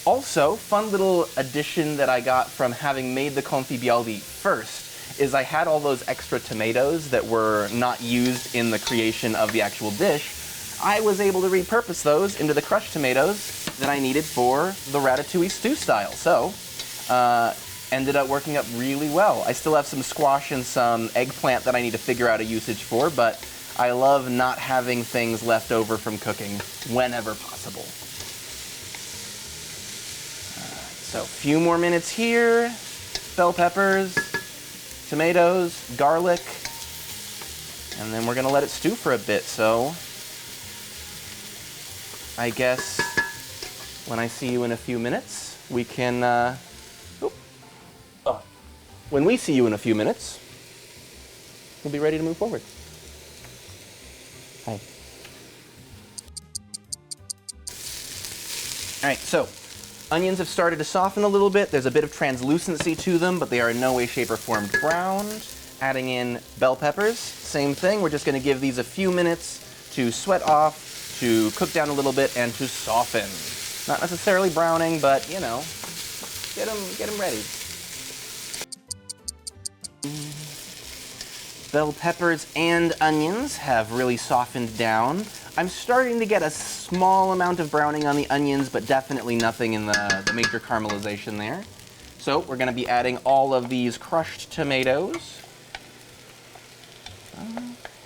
Also, fun little addition that I got from having made the Confit Byaldi first is I had all those extra tomatoes that were not used in the creation of the actual dish. I was able to repurpose those into the crushed tomatoes that I needed for the Ratatouille stew style. So, ended up working up really well. I still have some squash and some eggplant that I need to figure out a usage for, but I love not having things left over from cooking whenever possible. So a few more minutes here, bell peppers, tomatoes, garlic, and then we're gonna let it stew for a bit. So I guess when I see you in a few minutes, we can, when we see you in a few minutes, we'll be ready to move forward. Hi. All right, so onions have started to soften a little bit. There's a bit of translucency to them, but they are in no way, shape, or form browned. Adding in bell peppers, same thing. We're just gonna give these a few minutes to sweat off, to cook down a little bit, and to soften. Not necessarily browning, but you know, get them ready. Bell peppers and onions have really softened down. I'm starting to get a small amount of browning on the onions, but definitely nothing in the major caramelization there. So we're gonna be adding all of these crushed tomatoes.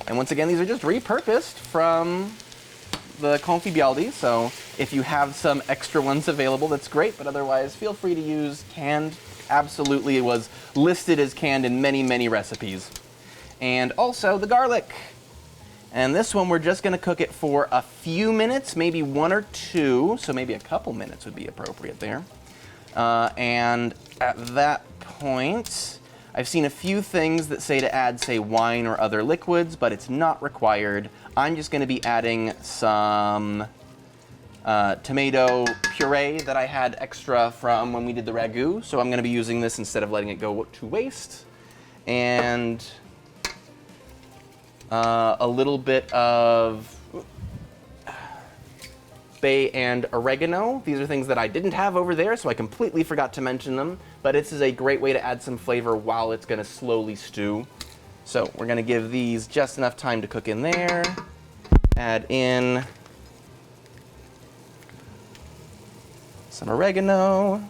And once again, these are just repurposed from the Confit Byaldi, so if you have some extra ones available, that's great, but otherwise feel free to use canned. Absolutely, it was listed as canned in many, many recipes. And also the garlic. And this one, we're just gonna cook it for a few minutes, maybe 1 or 2, so maybe a couple minutes would be appropriate there. And at that point, I've seen a few things that say to add, say, wine or other liquids, but it's not required. I'm just gonna be adding some tomato puree that I had extra from when we did the ragu, so I'm gonna be using this instead of letting it go to waste. And a little bit of bay and oregano. These are things that I didn't have over there, so I completely forgot to mention them, but this is a great way to add some flavor while it's gonna slowly stew. So we're gonna give these just enough time to cook in there. Add in some oregano.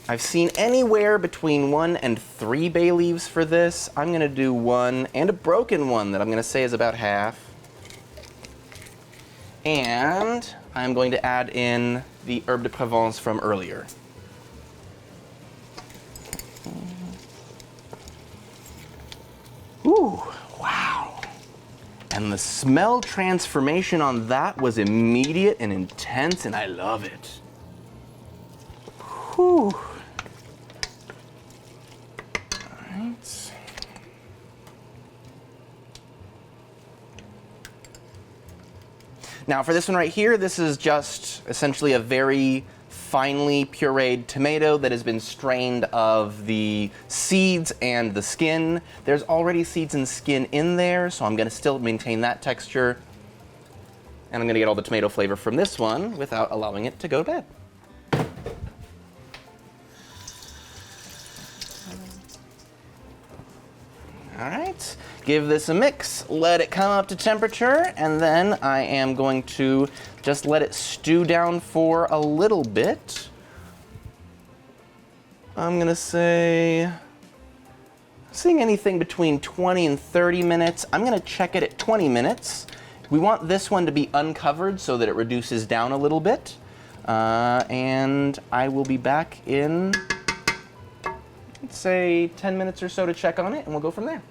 I've seen anywhere between 1 and 3 bay leaves for this. I'm gonna do 1 and a broken one that I'm gonna say is about half. And I'm going to add in the herbe de Provence from earlier. Ooh, wow. And the smell transformation on that was immediate and intense, and I love it. Whew. Now for this one right here, this is just essentially a very finely pureed tomato that has been strained of the seeds and the skin. There's already seeds and skin in there, so I'm gonna still maintain that texture. And I'm gonna get all the tomato flavor from this one without allowing it to go bad. All right, give this a mix, let it come up to temperature, and then I am going to just let it stew down for a little bit. I'm gonna say, seeing anything between 20 and 30 minutes. I'm gonna check it at 20 minutes. We want this one to be uncovered so that it reduces down a little bit. And I will be back in, let's say 10 minutes or so to check on it, and we'll go from there.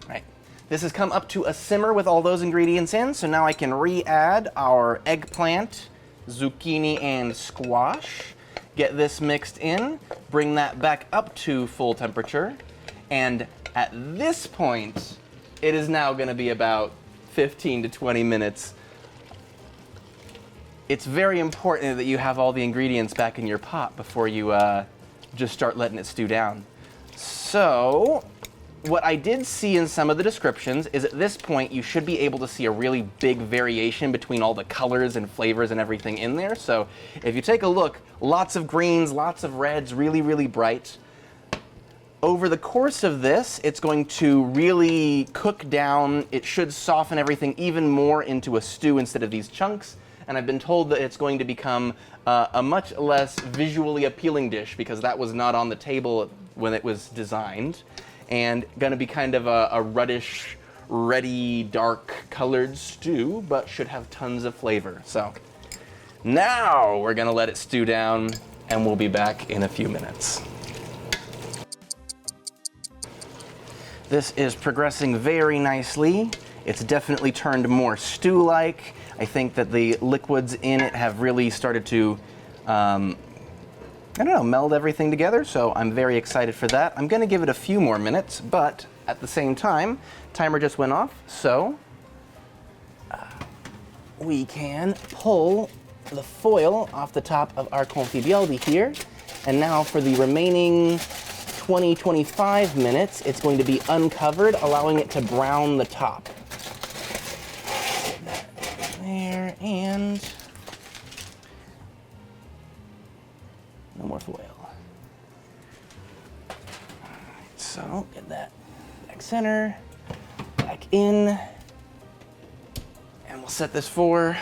Right. This has come up to a simmer with all those ingredients in, so now I can re-add our eggplant, zucchini, and squash. Get this mixed in, bring that back up to full temperature, and at this point, it is now gonna be about 15 to 20 minutes. It's very important that you have all the ingredients back in your pot before you just start letting it stew down. So, what I did see in some of the descriptions is at this point you should be able to see a really big variation between all the colors and flavors and everything in there. So, if you take a look, lots of greens, lots of reds, really, really bright. Over the course of this, it's going to really cook down. It should soften everything even more into a stew instead of these chunks. And I've been told that it's going to become a much less visually appealing dish because that was not on the table when it was designed. And going to be kind of a reddish, reddy, dark colored stew, but should have tons of flavor. So now we're going to let it stew down and we'll be back in a few minutes. This is progressing very nicely. It's definitely turned more stew-like. I think that the liquids in it have really started to, I don't know, meld everything together, so I'm very excited for that. I'm gonna give it a few more minutes, but at the same time, timer just went off, so we can pull the foil off the top of our Confit Byaldi here. And now for the remaining 20-25 minutes, it's going to be uncovered, allowing it to brown the top. There, and no more foil. All right, so get that back center, back in, and we'll set this for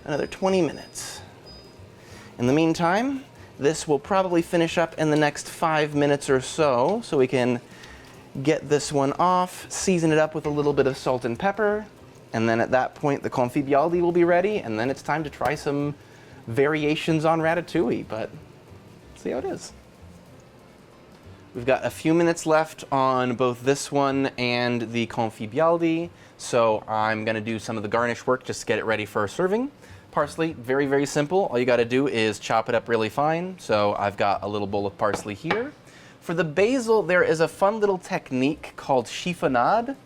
another 20 minutes. In the meantime, this will probably finish up in the next 5 minutes or so we can get this one off, season it up with a little bit of salt and pepper, and then at that point the Confit Byaldi will be ready, and then it's time to try some variations on Ratatouille, but let's see how it is. We've got a few minutes left on both this one and the Confit Byaldi, so I'm gonna do some of the garnish work just to get it ready for serving. Parsley, very, very simple. All you gotta do is chop it up really fine. So I've got a little bowl of parsley here. For the basil, there is a fun little technique called chiffonade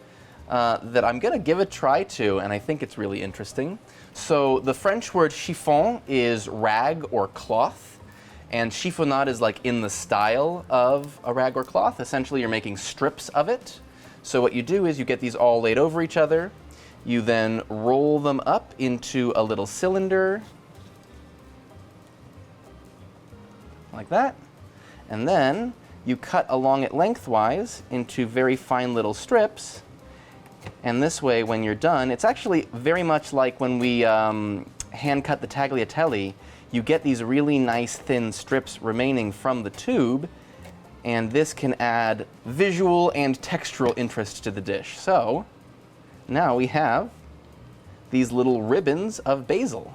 that I'm gonna give a try to, and I think it's really interesting. So the French word chiffon is rag or cloth, and chiffonade is like in the style of a rag or cloth. Essentially, you're making strips of it. So what you do is you get these all laid over each other. You then roll them up into a little cylinder, like that. And then you cut along it lengthwise into very fine little strips. And this way, when you're done, it's actually very much like when we hand cut the tagliatelle. You get these really nice thin strips remaining from the tube, and this can add visual and textural interest to the dish. So now we have these little ribbons of basil.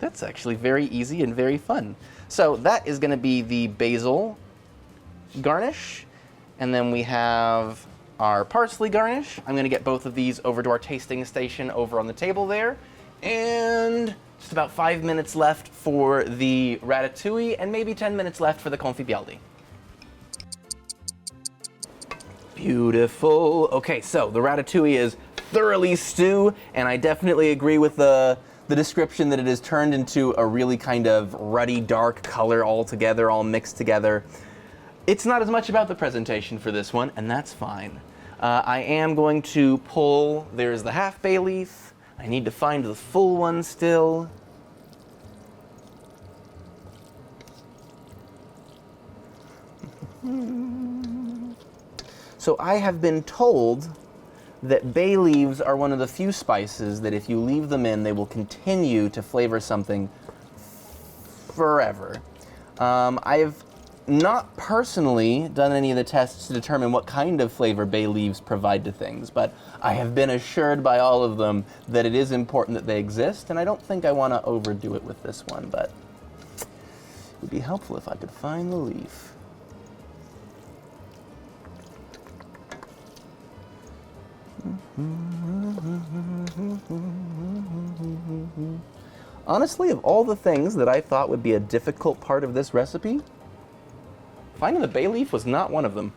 That's actually very easy and very fun. So that is going to be the basil garnish, and then we have our parsley garnish. I'm going to get both of these over to our tasting station over on the table there, and just about 5 minutes left for the ratatouille, and maybe 10 minutes left for the Confit Byaldi. Beautiful. Okay, so the ratatouille is thoroughly stew, and I definitely agree with the description that it is turned into a really kind of ruddy, dark color all together, all mixed together. It's not as much about the presentation for this one, and that's fine. I am going to pull, there's the half bay leaf. I need to find the full one still. So I have been told that bay leaves are one of the few spices that if you leave them in, they will continue to flavor something forever. I've not personally done any of the tests to determine what kind of flavor bay leaves provide to things, but I have been assured by all of them that it is important that they exist, and I don't think I want to overdo it with this one, but it would be helpful if I could find the leaf. Honestly, of all the things that I thought would be a difficult part of this recipe, finding the bay leaf was not one of them.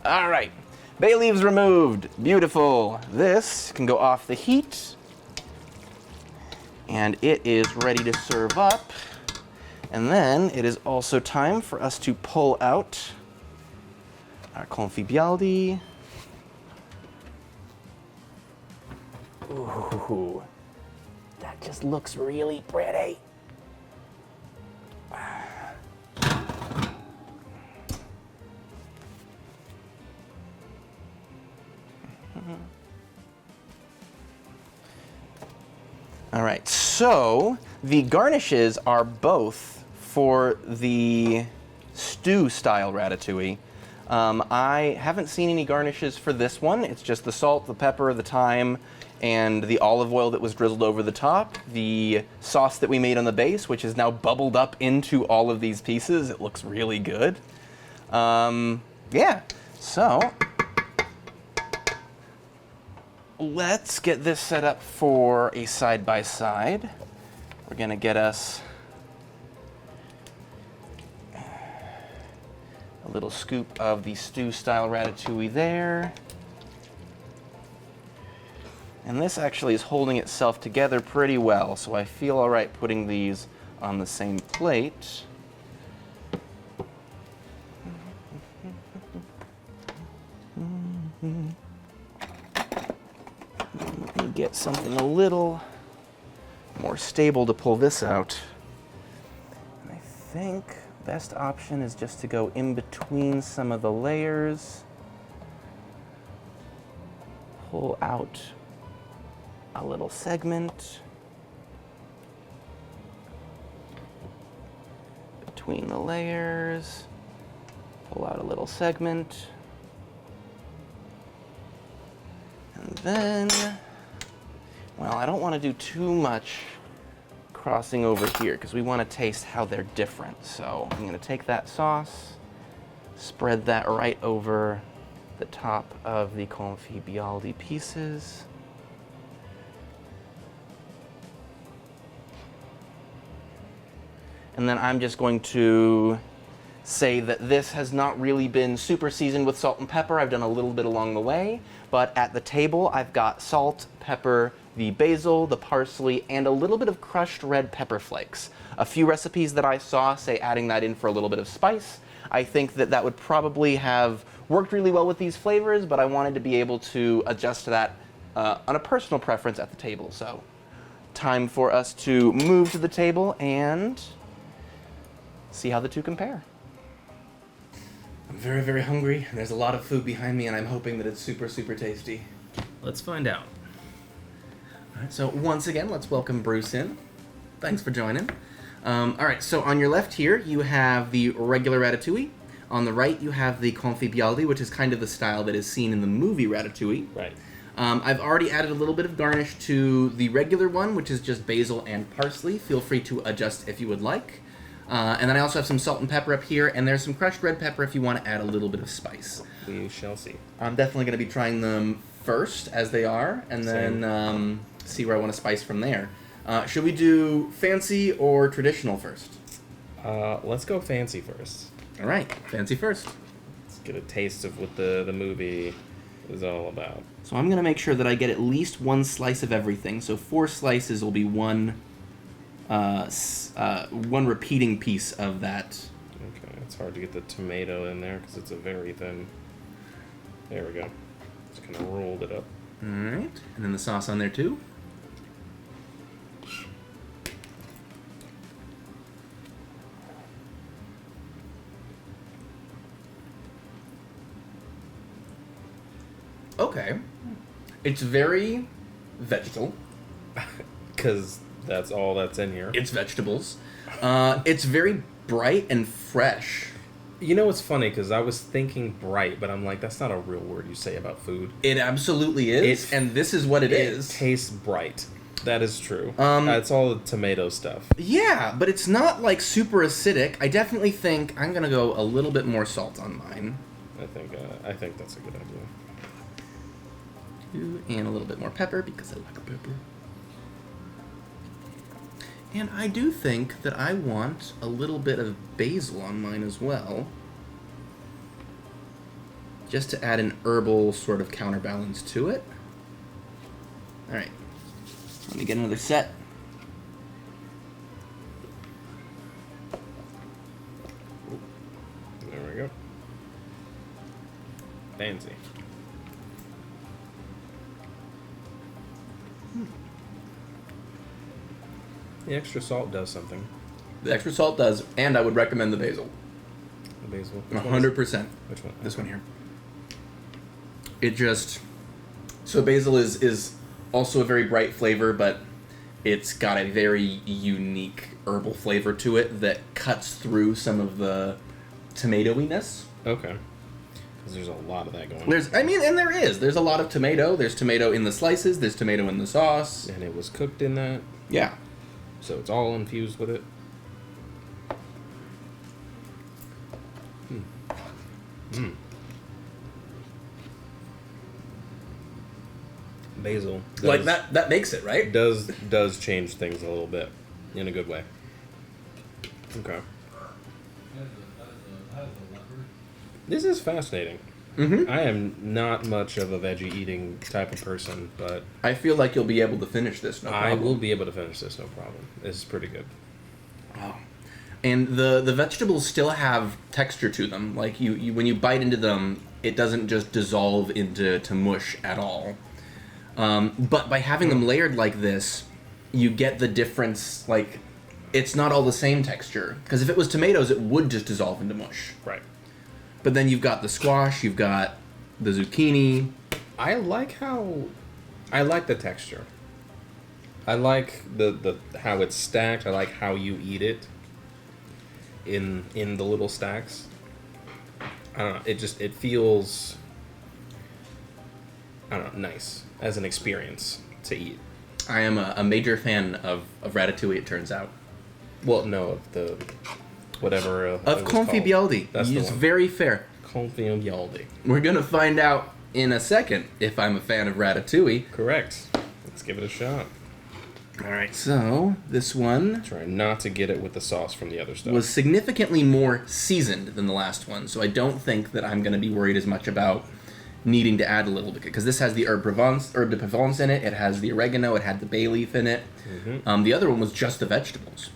All right, bay leaves removed. Beautiful. This can go off the heat, and it is ready to serve up. And then it is also time for us to pull out our Confit Byaldi. Ooh, that just looks really pretty. All right, so the garnishes are both for the stew-style ratatouille. I haven't seen any garnishes for this one. It's just the salt, the pepper, the thyme, and the olive oil that was drizzled over the top, the sauce that we made on the base, which is now bubbled up into all of these pieces. It looks really good. Yeah, so let's get this set up for a side-by-side. We're gonna get us a little scoop of the stew-style ratatouille there. And this actually is holding itself together pretty well, so I feel all right putting these on the same plate. Let me get something a little more stable to pull this out. And I think best option is just to go in between some of the layers. Pull out a little segment between the layers, pull out a little segment, and then, well, I don't want to do too much crossing over here because we want to taste how they're different. So I'm going to take that sauce, spread that right over the top of the Confit Byaldi pieces. And then I'm just going to say that this has not really been super seasoned with salt and pepper. I've done a little bit along the way, but at the table I've got salt, pepper, the basil, the parsley, and a little bit of crushed red pepper flakes. A few recipes that I saw say adding that in for a little bit of spice. I think that that would probably have worked really well with these flavors, but I wanted to be able to adjust to that on a personal preference at the table. So time for us to move to the table and see how the two compare. I'm very, very hungry, and there's a lot of food behind me, and I'm hoping that it's super, super tasty. Let's find out. All right, so once again, let's welcome Bruce in. Thanks for joining. All right, so on your left here, you have the regular Ratatouille. On the right, you have the Confit Byaldi, which is kind of the style that is seen in the movie Ratatouille. Right. I've already added a little bit of garnish to the regular one, which is just basil and parsley. Feel free to adjust if you would like. And then I also have some salt and pepper up here, and there's some crushed red pepper if you want to add a little bit of spice. We shall see. I'm definitely going to be trying them first as they are, and then see where I want to spice from there. Should we do fancy or traditional first? Let's go fancy first. All right, fancy first. Let's get a taste of what the movie is all about. So I'm going to make sure that I get at least one slice of everything. So 4 slices will be one repeating piece of that. Okay, it's hard to get the tomato in there because it's a very thin... There we go. Just kind of rolled it up. All right, and then the sauce on there too. Okay. It's very vegetal. Because that's all that's in here. It's vegetables. It's very bright and fresh. You know, it's funny because I was thinking bright, but I'm like, that's not a real word you say about food. It absolutely is, and this is what it is. It tastes bright. That is true. It's all the tomato stuff. Yeah, but it's not like super acidic. I definitely think I'm gonna go a little bit more salt on mine. I think that's a good idea. And a little bit more pepper because I like pepper. And I do think that I want a little bit of basil on mine as well. Just to add an herbal sort of counterbalance to it. Alright. Let me get another set. There we go. Fancy. The extra salt does something. The extra salt does, and I would recommend the basil. The basil. 100%. Which one? This one here. It just... So basil is also a very bright flavor, but it's got a very unique herbal flavor to it that cuts through some of the tomatoiness. Okay. Because there's a lot of that going on. There's a lot of tomato. There's tomato in the slices. There's tomato in the sauce. And it was cooked in that. Yeah. So it's all infused with it. Basil. Like that makes it, right? Does change things a little bit. In a good way. Okay. This is fascinating. Mm-hmm. I am not much of a veggie eating type of person, but I feel like you'll be able to finish this, no problem. I will be able to finish this, no problem. This is pretty good. Wow. And the vegetables still have texture to them. Like you when you bite into them, it doesn't just dissolve into mush at all. But by having them layered like this, you get the difference. Like, it's not all the same texture. Because if it was tomatoes, it would just dissolve into mush. Right. But then you've got the squash, you've got the zucchini. I like the texture. I like the how it's stacked. I like how you eat it in the little stacks. I don't know. It feels, I don't know, nice as an experience to eat. I am a major fan of Ratatouille, it turns out. Well, no, of the whatever of Confit Byaldi. That's It's very fair. Confit Byaldi. We're gonna find out in a second if I'm a fan of Ratatouille. Correct. Let's give it a shot. All right. So this one Try not to get it with the sauce from the other stuff. was significantly more seasoned than the last one, so I don't think that I'm gonna be worried as much about needing to add a little bit, because this has the herb de Provence in it. It has the oregano. It had the bay leaf in it. Mm-hmm. The other one was just the vegetables.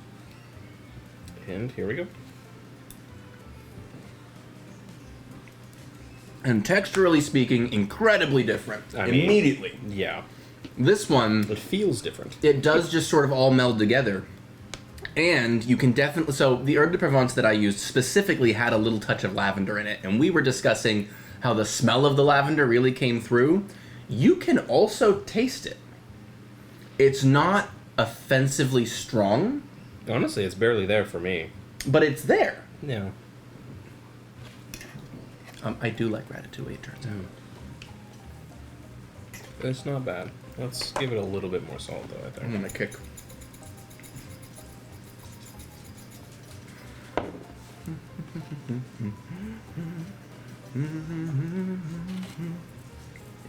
And here we go. And texturally speaking, incredibly different. Immediately. Yeah. This one, It feels different. it does just sort of all meld together. And you can definitely... So the herbe de Provence that I used specifically had a little touch of lavender in it. And we were discussing how the smell of the lavender really came through. You can also taste it. It's not offensively strong. Honestly, it's barely there for me. But it's there. Yeah. I do like Ratatouille, it turns out. It's not bad. Let's give it a little bit more salt, though, I think. I'm gonna kick.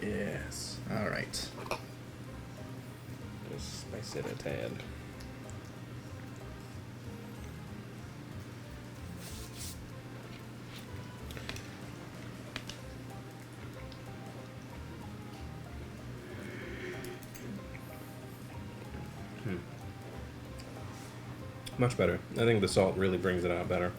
Yes. All right. Just spice it a tad. Much better. I think the salt really brings it out better.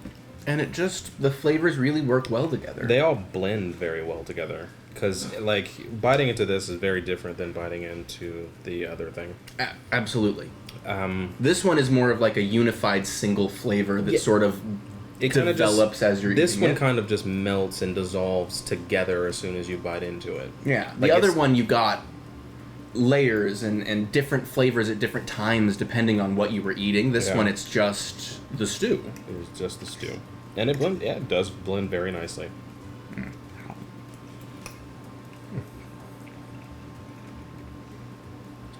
And it just, the flavors really work well together. They all blend very well together. Because, like, biting into this is very different than biting into the other thing. Absolutely. This one is more of like a unified single flavor that sort of develops as you're eating it. This one kind of just melts and dissolves together as soon as you bite into it. Yeah. The other one you got layers and different flavors at different times depending on what you were eating. This one, it's just the stew. It was just the stew. And it does blend very nicely. It's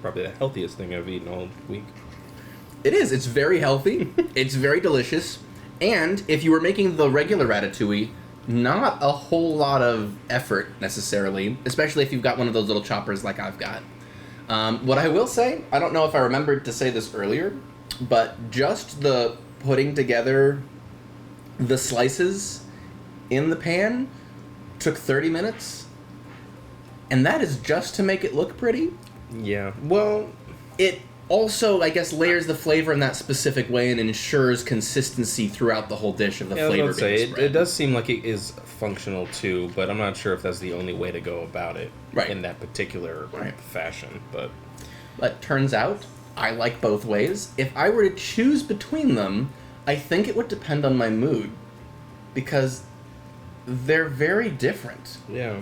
probably the healthiest thing I've eaten all week. It is. It's very healthy. It's very delicious. And if you were making the regular ratatouille, not a whole lot of effort necessarily, especially if you've got one of those little choppers like I've got. What I will say, I don't know if I remembered to say this earlier, but just the putting together the slices in the pan took 30 minutes. And that is just to make it look pretty. Yeah. Well, it also, I guess, layers the flavor in that specific way and ensures consistency throughout the whole dish of the flavor being spread. It does seem like it is functional too, but I'm not sure if that's the only way to go about it in that particular fashion. But turns out, I like both ways. If I were to choose between them, I think it would depend on my mood, because they're very different. Yeah.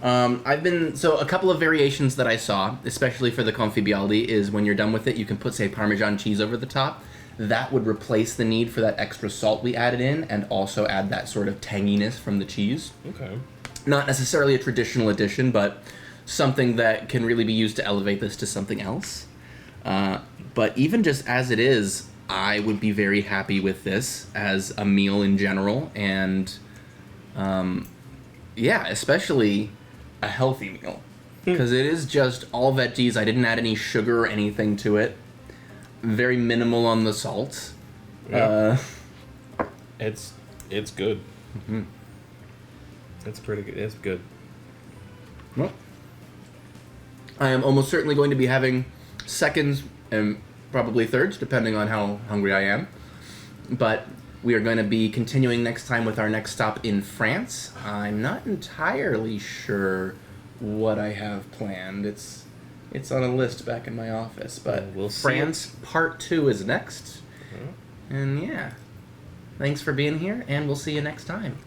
A couple of variations that I saw, especially for the Confit Byaldi, is when you're done with it, you can put, say, Parmesan cheese over the top. That would replace the need for that extra salt we added in, and also add that sort of tanginess from the cheese. Okay. Not necessarily a traditional addition, but something that can really be used to elevate this to something else. But even just as it is, I would be very happy with this as a meal in general, and especially a healthy meal, because it is just all veggies. I didn't add any sugar or anything to it. Very minimal on the salt. Yeah. It's good. Mm-hmm. It's pretty good. It's good. Well, I am almost certainly going to be having seconds and probably thirds, depending on how hungry I am. But we are going to be continuing next time with our next stop in France. I'm not entirely sure what I have planned. It's on a list back in my office, but we'll see. France Part 2 is next. And thanks for being here, and we'll see you next time.